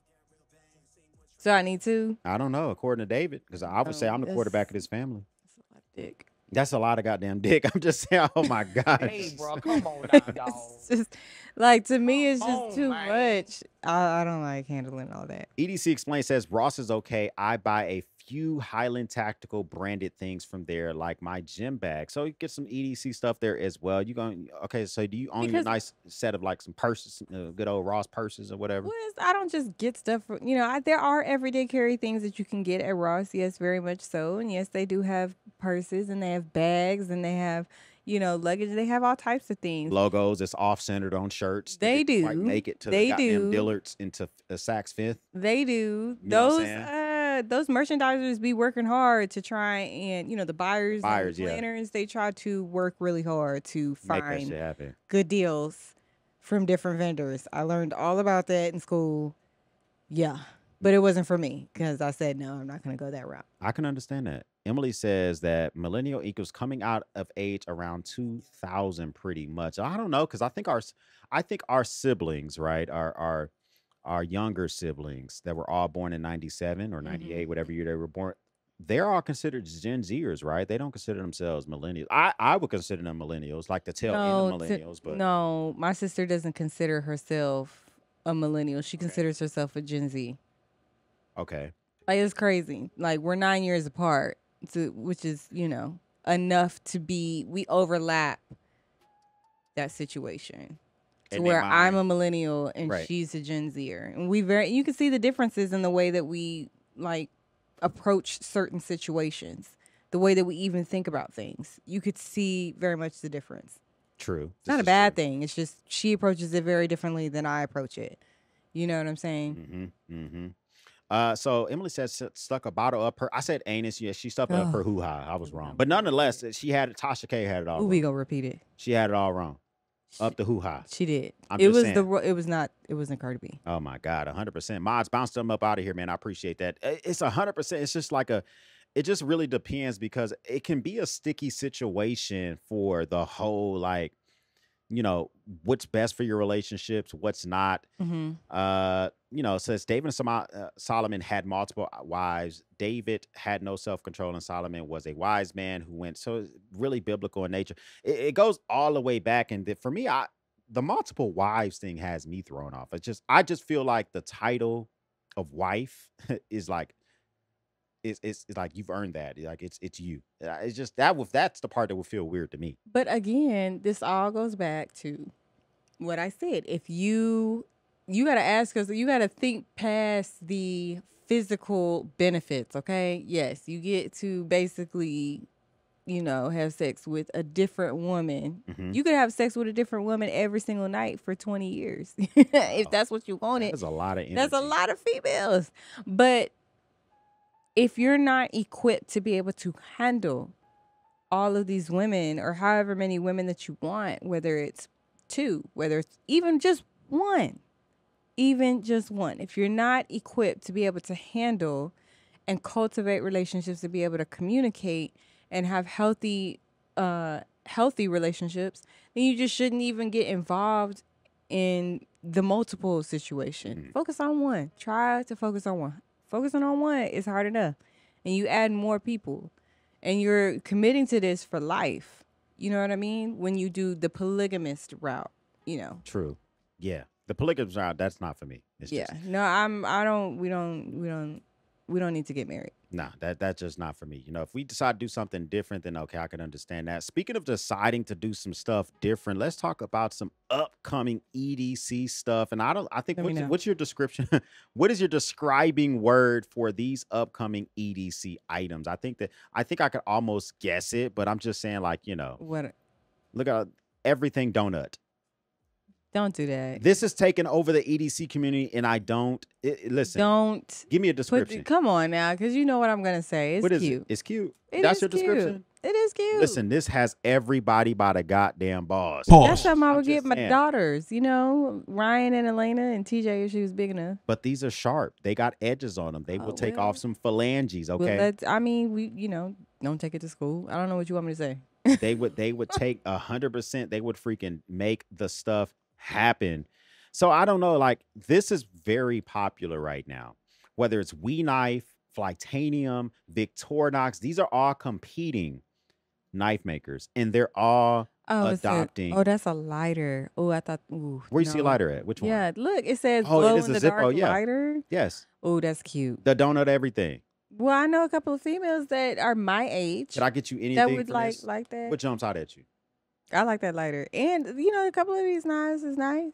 So I need two?
I don't know, according to David, because I would say I'm the quarterback of this family.
That's a lot of dick.
That's a lot of goddamn dick. I'm just saying, oh my God.
Hey, bro, come on now, dog.
It's just, to me, it's just too much. I don't like handling all that.
EDC Explain says, Ross is okay. I buy a few Highland Tactical branded things from there, like my gym bag. So you get some EDC stuff there as well. So do you own your nice set of like some purses, good old Ross purses or whatever?
I don't just get stuff from, there are everyday carry things that you can get at Ross. Yes, very much so. And yes, they do have purses and they have bags and they have, luggage. They have all types of things.
Logos that's off-centered on shirts.
They do.
Quite make it to the goddamn Dillards into Saks Fifth.
They do. Those merchandisers be working hard to try and, the buyers and planners, they try to work really hard to find good deals from different vendors. I learned all about that in school. Yeah. But it wasn't for me because I said, no, I'm not going to go that route.
I can understand that. Emily says that millennial equals coming out of age around 2000 pretty much. I don't know, because I think our siblings, right, our younger siblings that were all born in 97 or 98, whatever year they were born, they're all considered Gen Zers, right? They don't consider themselves millennials. I would consider them millennials, like the tail end of millennials. But
no, my sister doesn't consider herself a millennial. She considers herself a Gen Z.
Okay.
Like, it's crazy. Like, we're 9 years apart, which is, enough to be, we overlap that situation. To where I'm a millennial and she's a Gen Zer. And you can see the differences in the way that we, like, approach certain situations. The way that we even think about things. You could see very much the difference.
True.
It's not a bad thing. It's just she approaches it very differently than I approach it. You know what I'm saying?
So Emily says stuck a bottle up her. I said anus. Yeah, she stuck up her hoo-ha. I was wrong. But nonetheless, Tasha K had it all wrong.
We gonna repeat it.
She had it all wrong. Up the hoo-ha.
She did.
It
wasn't Cardi B.
Oh my God, 100%. Mods, bounce them up out of here, man. I appreciate that. It's 100%. It's just like it just really depends, because it can be a sticky situation for the whole, like, what's best for your relationships, what's not. It says David and Solomon had multiple wives. David had no self-control, and Solomon was a wise man who went. So it's really biblical in nature. It goes all the way back. And for me, the multiple wives thing has me thrown off. I just feel like the title of wife is like, it's like you've earned that. Like it's you. It's just that's the part that would feel weird to me.
But again, this all goes back to what I said. If you got to ask us, you got to think past the physical benefits. Okay, yes, you get to basically, have sex with a different woman. You could have sex with a different woman every single night for 20 years if that's what you wanted.
That's a lot of energy.
That's a lot of females, but if you're not equipped to be able to handle all of these women or however many women that you want, whether it's two, whether it's even just one, if you're not equipped to be able to handle and cultivate relationships, to be able to communicate and have healthy relationships, then you just shouldn't even get involved in the multiple situation. Focus on one. Try to focus on one. Focusing on one is hard enough. And you add more people. And you're committing to this for life. You know what I mean? When you do the polygamist route,
True. Yeah. The polygamist route, that's not for me. It's
yeah.
Just,
No, we don't need to get married.
Nah, that's just not for me. If we decide to do something different, then okay, I can understand that. Speaking of deciding to do some stuff different, let's talk about some upcoming EDC stuff. And I think what's your description? What is your describing word for these upcoming EDC items? I think I could almost guess it, but I'm just saying, like,
what?
Look at everything donut.
Don't do that.
This is taking over the EDC community, and I don't listen.
Don't
give me a description.
come on now, because you know what I'm gonna say. It's cute.
It's cute. That's your description.
It is cute.
Listen, this has everybody by the goddamn balls.
That's something I would get my daughters. You know, Ryan and Elena and TJ if she was big enough.
But these are sharp. They got edges on them. They will take off some phalanges. Okay.
Well, I mean, we don't take it to school. I don't know what you want me to say.
they would take 100%. They would freaking make the stuff happen. So I don't know. Like, this is very popular right now. Whether it's We Knife, Flytanium, Victorinox, these are all competing knife makers, and they're all adopting.
That's a lighter. Oh, I thought. Ooh,
where you see a lighter at? Which one?
Yeah, look, it says glow in the dark lighter.
Yes.
Oh, that's cute.
The donut everything.
Well, I know a couple of females that are my age.
Did I get you anything
that would
for
like
this?
like that?
What jumps out at you?
I like that lighter, and a couple of these knives is nice.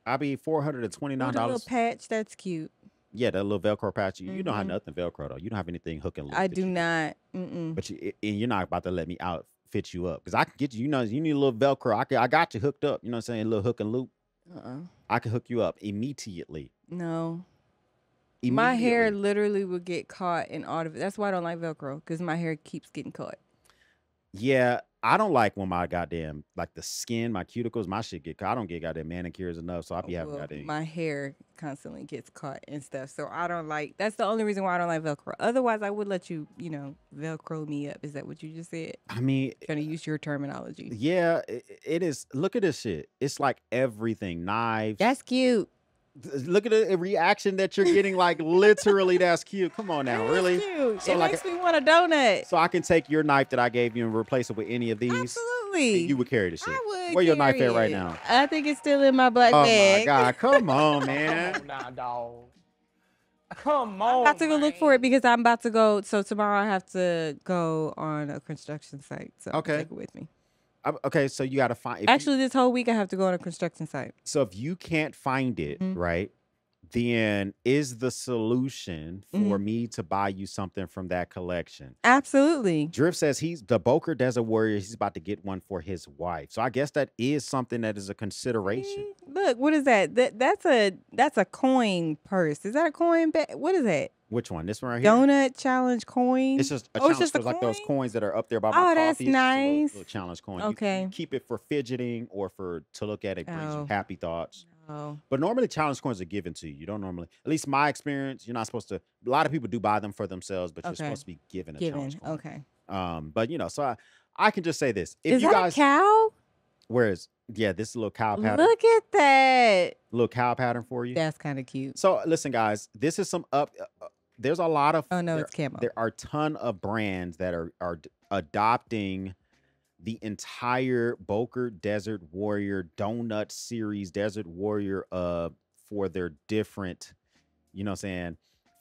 I'll be $429.
The little patch, that's cute.
Yeah, that little Velcro patch. You don't have nothing Velcro though. You don't have anything hook and loop.
I do not. Mm-mm.
But you're not about to let me outfit you up because I can get you. You need a little Velcro. I got you hooked up. You know what I'm saying? A little hook and loop. I can hook you up immediately.
No. My hair literally would get caught in all of it. That's why I don't like Velcro, because my hair keeps getting caught.
Yeah, I don't like when my goddamn, like the skin, my cuticles, my shit get caught. I don't get goddamn manicures enough, so I be having goddamn.
My hair constantly gets caught and stuff, so I don't like. That's the only reason why I don't like Velcro. Otherwise, I would let you, Velcro me up. Is that what you just said?
I mean,
trying to use your terminology.
Yeah, it is. Look at this shit. It's like everything. Knives.
That's cute.
Look at the reaction that you're getting. Like, literally, that's cute. Come on now, really?
Cute. So it makes me want a donut.
So I can take your knife that I gave you and replace it with any of these.
Absolutely.
You would carry the shit.
I would.
Where your knife at right now?
I think it's still in my black bag.
Oh my god! Come on, man.
Come on now, dog. Come on.
I'm about to go look for it because I'm about to go. So tomorrow I have to go on a construction site. So I'll take it with me.
Okay, so you got to find.
Actually, this whole week I have to go on a construction site.
So if you can't find it, right, then is the solution for me to buy you something from that collection?
Absolutely.
Drift says he's the Boker Desert Warrior. He's about to get one for his wife. So I guess that is something that is a consideration.
Look, what is that? That's a coin purse. Is that a coin bag? What is that?
Which one? This one right here?
Donut challenge coin.
It's just a challenge. It's just like those coins that are up there by my coffee.
That's nice.
It's a little challenge coin.
Okay.
You keep it for fidgeting or to look at it brings you happy thoughts.
Oh.
But normally challenge coins are given to you. You don't normally, at least my experience, you're not supposed to. A lot of people do buy them for themselves, but you're supposed to be given a challenge coin.
Okay.
But so I can just say this: if
is
you
that
guys,
a cow?
This is a little cow pattern.
Look at that.
Little cow pattern for you.
That's kind of cute.
So listen, guys, this is some there's a lot of.
Oh no, it's camo.
There are a ton of brands that are adopting the entire Boker Desert Warrior Donut series, Desert Warrior, for their different,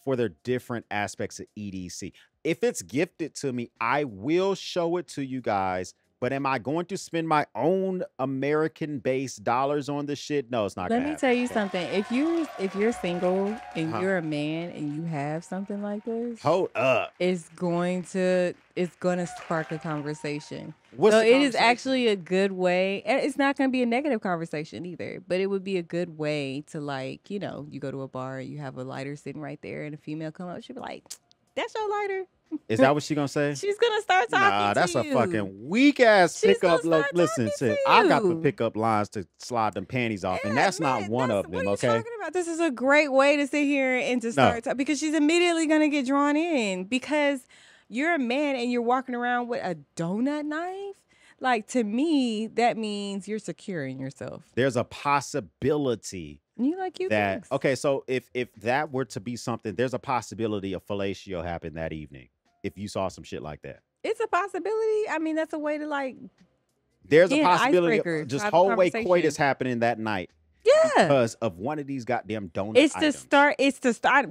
for their different aspects of EDC. If it's gifted to me, I will show it to you guys. But am I going to spend my own American-based dollars on this shit? No, it's not.
Let me tell you something. If you're single and you're a man and you have something like this,
hold up.
It's going to spark a conversation.
What's the
it is actually a good way. And it's not going to be a negative conversation either, but it would be a good way to you go to a bar, you have a lighter sitting right there, and a female come up, she'll be like, "That's your lighter."
Is that what she's gonna say?
She's gonna start talking to you.
Nah, that's a fucking weak ass pickup. Listen, I got the pickup lines to slide them panties off, and that's not one of them.
What are you
okay.
talking about? This is a great way to sit here and to start talking, because she's immediately gonna get drawn in because you're a man and you're walking around with a donut knife. Like, to me, that means you're securing yourself.
There's a possibility.
You like you
that things. Okay, so if that were to be something, there's a possibility of fellatio happened that evening. If you saw some shit like that,
it's a possibility. I mean, that's a way to
there's a possibility of just whole way coitus happening that night.
Yeah,
because of one of these goddamn donut
items. It's to start.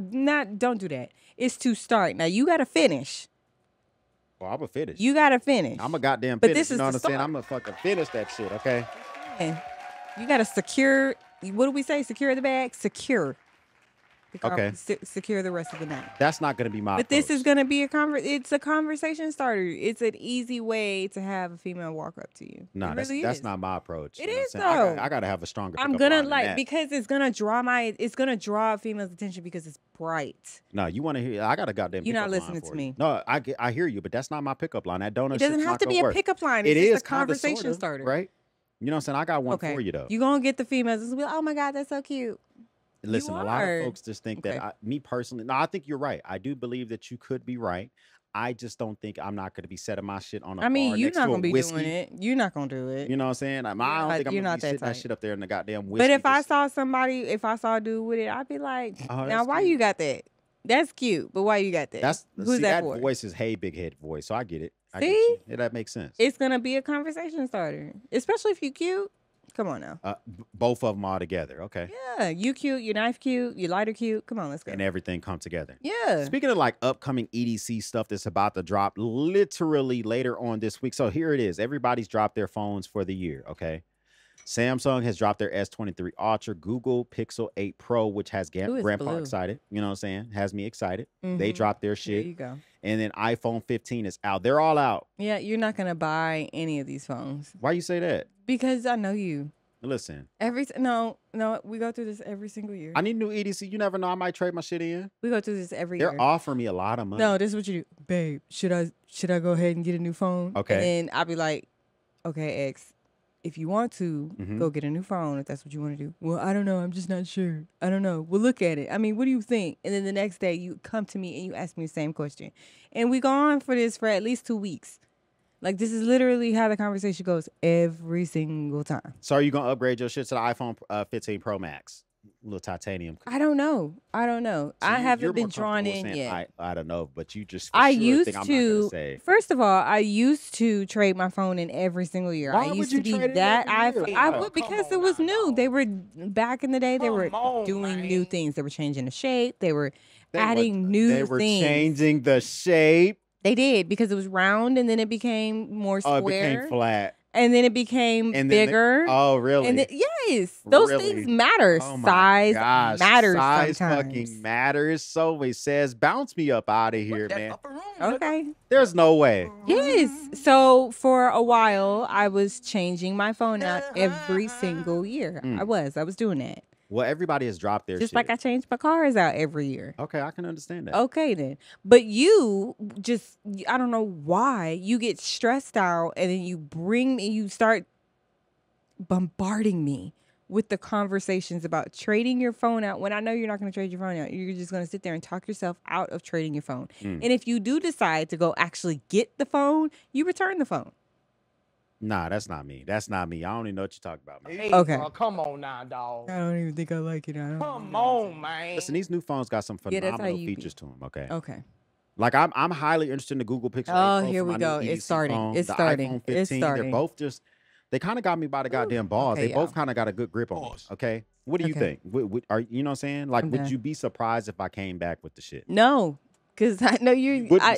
Don't do that. It's to start. Now you got to finish.
Well, I'm a finish.
You got to finish.
I'm a goddamn
but
finish.
This is
you know what I'm saying?
Start.
I'm gonna fucking finish that shit. Okay.
You got to secure. What do we say? Secure the bag. Secure.
Okay.
Secure the rest of the night.
That's not going to be my
But
approach.
this is going to be it's a conversation starter. It's an easy way to have a female walk up to you.
No,
really
that's not my approach.
It
You know
is
what I'm saying?
though.
I got to have a stronger
I'm
pickup
gonna
line than
like
that.
because it's gonna draw a female's attention because it's bright.
No, you want to hear? I got a goddamn.
You're not
pickup
listening
line
to
for
me.
you. No, I hear you, but that's not my pickup line. That donut.
It doesn't have to be a pickup line. It's just a conversation starter,
right? You know what I'm saying? I got one for you though.
You're gonna get the females and be like, oh my god, that's so cute.
Listen, a lot of folks just think that me personally. No, I think you're right. I do believe that you could be right. I just don't think I'm not going to be setting my shit on a bar
you're not going to be
whiskey.
doing it. You're not going to do it.
You know what I'm saying? I don't think I'm going to be sitting that shit up there in the goddamn whiskey.
But if I saw a dude with it, I'd be like, now why you got that? That's cute, but why you got that? Who's that for?
Voice is hey big head voice, so I get it.
See?
Get you. Yeah, that makes sense.
It's going to be a conversation starter, especially if you cute. Come on now.
Both of them all together. Okay.
Yeah, you cute, your knife cute, your lighter cute. Come on, let's go.
And everything come together.
Yeah.
Speaking of like upcoming EDC stuff that's about to drop literally later on this week. So here it is. Everybody's dropped their phones for the year. Okay. Samsung has dropped their S23 Ultra, Google Pixel 8 Pro, which has Grandpa excited. You know what I'm saying? Has me excited. They dropped their shit.
There you go.
And then iPhone 15 is out. They're all out.
Yeah, you're not going to buy any of these phones.
Why you say that?
Because I know you.
Listen.
No, we go through this every single year.
I need new EDC. You never know. I might trade my shit in.
We go through this every year.
They're offering me a lot of money.
No, this is what you do. Babe, should I go ahead and get a new phone?
Okay.
And then I'll be like, okay, X, if you want to, go get a new phone if that's what you want to do. Well, I don't know. I'm just not sure. I don't know. We'll look at it. I mean, what do you think? And then the next day you come to me and you ask me the same question. And we go on for this for at least 2 weeks. Like, this is literally how the conversation goes every single time.
So are you going to upgrade your shit to the iPhone 15 Pro Max? Little titanium.
I don't know.
So
I haven't been drawn in yet.
I don't know, but you just
I
sure
used
think I'm
to.
not gonna say.
First of all, I used to trade my phone in every single year.
Why
I
would
used
you
to be
trade it
that.
every year?
I would because it was new. They were back in the day. They were doing new things. They were changing the shape. They were adding new things.
They were changing the shape.
They did because it was round and then it became more square.
Oh, it became flat.
And then it became bigger.
Oh, really?
And yes, those things matter.
Oh
Size matters.
Size
sometimes.
fucking matters. So it says, bounce me up out of here, man.
Okay.
There's no way.
Yes. So for a while, I was changing my phone out every single year. I was doing that.
Well, everybody has dropped their
Just
shit.
like I change my cars out every year.
Okay, I can understand that.
Okay, then. But you just, I don't know why, you get stressed out and then you start bombarding me with the conversations about trading your phone out when I know you're not going to trade your phone out. You're just going to sit there and talk yourself out of trading your phone. And if you do decide to go actually get the phone, you return the phone.
Nah, that's not me. That's not me. I don't even know what you're talking about, man.
Hey,
Okay.
bro, come on now, dog.
I don't even think I like it.
Come on, man.
Listen, these new phones got some phenomenal features to them, okay?
Okay.
Like, I'm highly interested in the Google Pixel 8
Oh,
Pro
here
for
we
my
go.
new
It's
EDC
starting.
phone,
It's
the
starting.
iPhone 15,
It's starting.
They're both just, they kind of got me by the goddamn balls.
Okay,
they both kind of got a good grip on us, okay? What do you think? Are you know what I'm saying? Like, would you be surprised if I came back with the shit?
No. Because I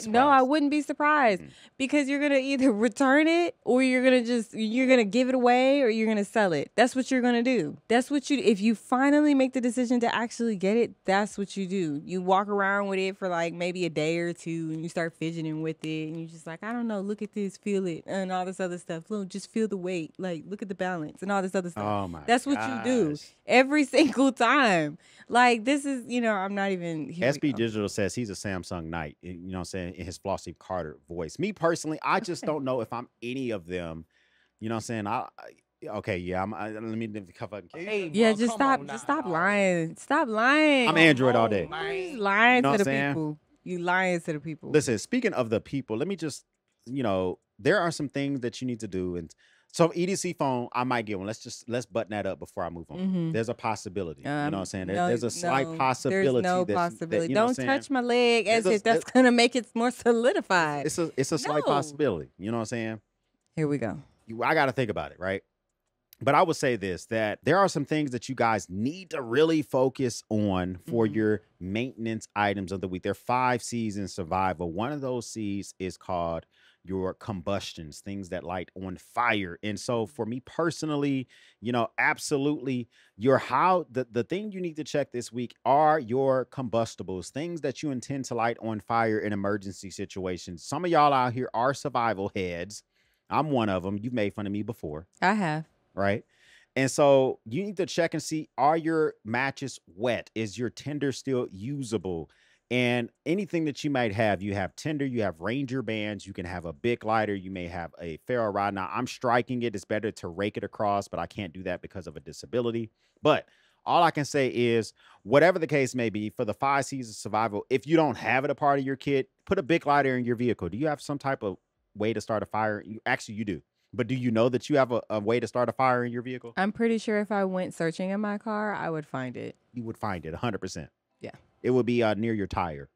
know I wouldn't be surprised because you're gonna either return it or you're gonna give it away or you're gonna sell it. That's what you're gonna do. That's what if you finally make the decision to actually get it, that's what you do. You walk around with it for like maybe a day or two and you start fidgeting with it and you're just like, I don't know, look at this, feel it, and all this other stuff. Look, just feel the weight, like look at the balance and all this other stuff.
Oh my
That's what you do every single time. Like this is, I'm not even.
SB Digital says he's a Samsung Knight, you know what I'm saying, in his Flossie Carter voice. Me personally, I just don't know if I'm any of them. You know what I'm saying? Let me cover.
Hey, bro,
Yeah, just
come
stop
on now,
lying. Stop lying.
I'm Android all day.
man.
You lying
You know
to
what
the
I'm saying?
people. You lying to the people.
Listen, speaking of the people, let me just, there are some things that you need to do. And so EDC phone, I might get one. Let's button that up before I move on. There's a possibility. You know what I'm saying? There's a slight possibility.
There's no
that,
possibility.
you know
Don't touch my leg as if that's gonna make it more solidified.
It's a slight possibility. You know what I'm saying?
Here we go.
I got to think about it, right? But I would say this, that there are some things that you guys need to really focus on for your maintenance items of the week. There are 5 C's in survival. One of those C's is called your combustions, things that light on fire. And so for me personally, absolutely the thing you need to check this week are your combustibles, things that you intend to light on fire in emergency situations. Some of y'all out here are survival heads. I'm one of them. You've made fun of me before.
I have.
Right. And so you need to check and see, are your matches wet? Is your tinder still usable? And anything that you might have, you have tinder, you have Ranger bands, you can have a big lighter, you may have a ferro rod. Now, I'm striking it. It's better to rake it across, but I can't do that because of a disability. But all I can say is, whatever the case may be, for the 5 C's of survival, if you don't have it a part of your kit, put a big lighter in your vehicle. Do you have some type of way to start a fire? Actually, you do. But do you know that you have a way to start a fire in your vehicle?
I'm pretty sure if I went searching in my car, I would find it.
You would find it 100%.
Yeah.
It would be near your tire.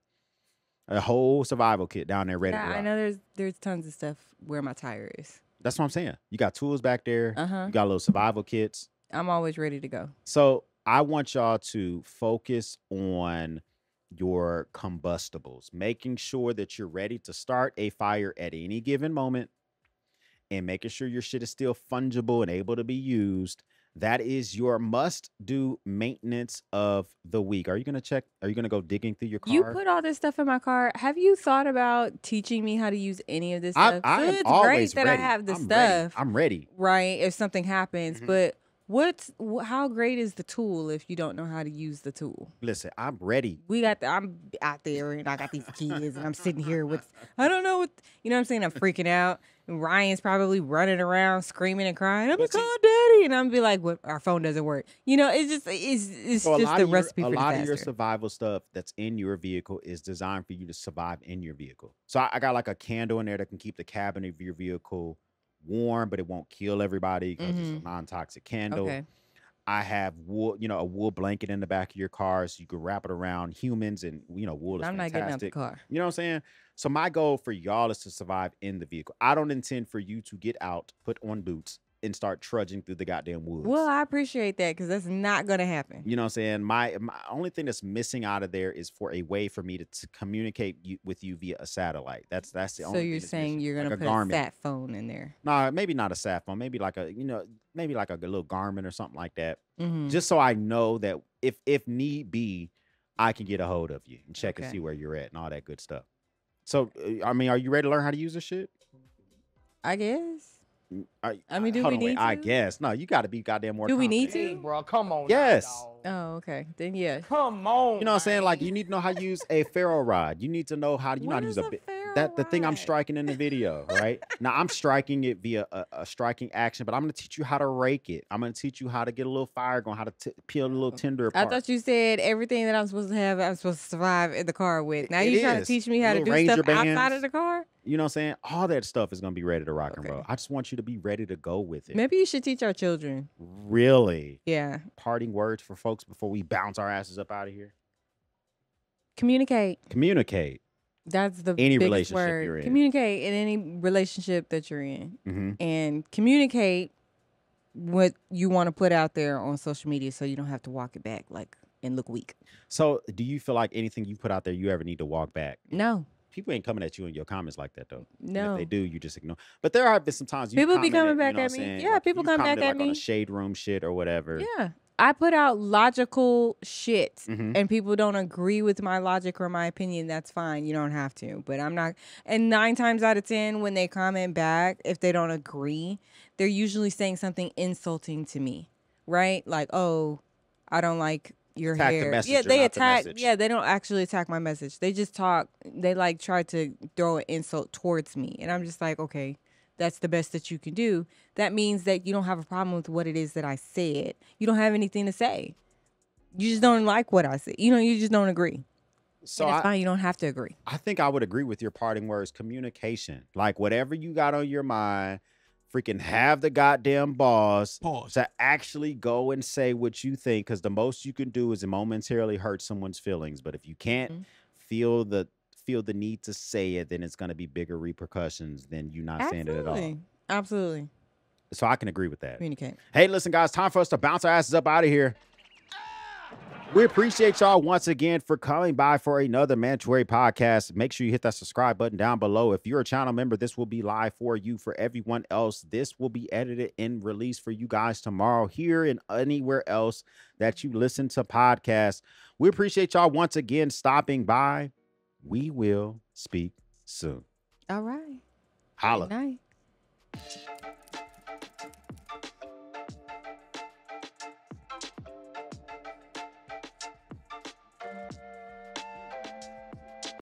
A whole survival kit down there ready to rock.
I know there's tons of stuff where my tire is.
That's what I'm saying. You got tools back there.
Uh-huh.
You got little survival kits.
I'm always ready to go.
So I want y'all to focus on your combustibles, making sure that you're ready to start a fire at any given moment and making sure your shit is still fungible and able to be used. That is your must-do maintenance of the week. Are you going to check? Are you going to go digging through your car?
You put all this stuff in my car. Have you thought about teaching me how to use any of this stuff?
I am
it's
always
great that
ready.
I have the
I'm
stuff.
Ready. I'm ready.
Right, if something happens.
Mhm.
But how great is the tool if you don't know how to use the tool?
Listen, I'm ready.
I'm out there and I got these kids and I'm sitting here with, I don't know what, you know what I'm saying? I'm freaking out. And Ryan's probably running around screaming and crying. I'm going to call daddy. And I'm be like, what? Our phone doesn't work. It's just the recipe for disaster.
A lot of your survival stuff that's in your vehicle is designed for you to survive in your vehicle. So I got like a candle in there that can keep the cabin of your vehicle warm, but it won't kill everybody because it's a non-toxic candle.
Okay.
I have wool, a wool blanket in the back of your car so you can wrap it around humans, and wool is
I'm not
fantastic.
getting out the car.
You know what I'm saying? So my goal for y'all is to survive in the vehicle. I don't intend for you to get out, put on boots, and start trudging through the goddamn woods.
Well, I appreciate that because that's not going to happen.
You know what I'm saying? My only thing that's missing out of there is for a way for me to communicate with you via a satellite. That's the only thing.
So you're saying you're going to put a sat phone in there?
No, maybe not a sat phone. Maybe like a little Garmin or something like that.
Mm-hmm.
Just so I know that if need be, I can get a hold of you and check and see where you're at and all that good stuff. So, are you ready to learn how to use this shit?
I guess.
Do
we need to?
I guess. No, you got to be goddamn more.
Do we need
Hey,
to?
bro, come on.
Yes.
Now, dog.
Oh, okay. Then yeah.
Come on.
You know what I'm saying?
man.
Like, you need to know how to use a ferro rod. You need to know how to,
What
use
is
a
a
bit.
ferro
The thing I'm
rod?
striking in the video, right? Now, I'm striking it via a striking action, but I'm going to teach you how to rake it. I'm going to teach you how to get a little fire going, how to peel a little tinder
I
apart.
thought you said everything that I'm supposed to have, I'm supposed to survive in the car with. Now
It
you trying to
is.
teach me how to
Little
do
Ranger
stuff outside
bands.
of the car?
You know what I'm saying? All that stuff is going to be ready to rock and
Okay.
roll. I just want you to be ready to go with it.
Maybe you should teach our children.
Really?
Yeah.
Parting words for folks before we bounce our asses up out of here?
Communicate.
Communicate.
That's the
Any
biggest
relationship
word.
you're in.
Communicate in any relationship that you're in.
Mm-hmm.
And communicate what you want to put out there on social media so you don't have to walk it back and look weak.
So, do you feel like anything you put out there, you ever need to walk back?
No.
People ain't coming at you in your comments like that, though. And
No.
if they do, you just ignore. But there have been some times you
People be
commented,
coming back
you know
at
what I'm
me.
saying?
Yeah,
Like,
people
you
come back
commented,
at
like, on
me.
a shade room shit or whatever.
Yeah. I put out logical shit
Mhm.
and people don't agree with my logic or my opinion. That's fine. You don't have to. But I'm not. And 9 times out of 10, when they comment back, if they don't agree, they're usually saying something insulting to me. Right? Like, oh, I don't like your
Attack the
hair.
messenger,
Yeah, they
not the
attack.
message.
Yeah, they don't actually attack my message. They just talk. They try to throw an insult towards me. And I'm just like, okay. That's the best that you can do. That means that you don't have a problem with what it is that I said. You don't have anything to say. You just don't like what I said. You just don't agree.
So
And it's fine. You don't have to agree.
I think I would agree with your parting words. Communication. Like, whatever you got on your mind, freaking have the goddamn balls to actually go and say what you think, because the most you can do is momentarily hurt someone's feelings. But if you can't feel the need to say it, then it's going to be bigger repercussions than you not saying it at all.
Absolutely.
So I can agree with that.
Communicate.
Hey, listen, guys, time for us to bounce our asses up out of here. We appreciate y'all once again for coming by for another Mantuary podcast. Make sure you hit that subscribe button down below. If you're a channel member, this will be live for you. For everyone else, this will be edited and released for you guys tomorrow here and anywhere else that you listen to podcasts. We appreciate y'all once again stopping by. We will speak soon.
All right.
Holla.
Good night.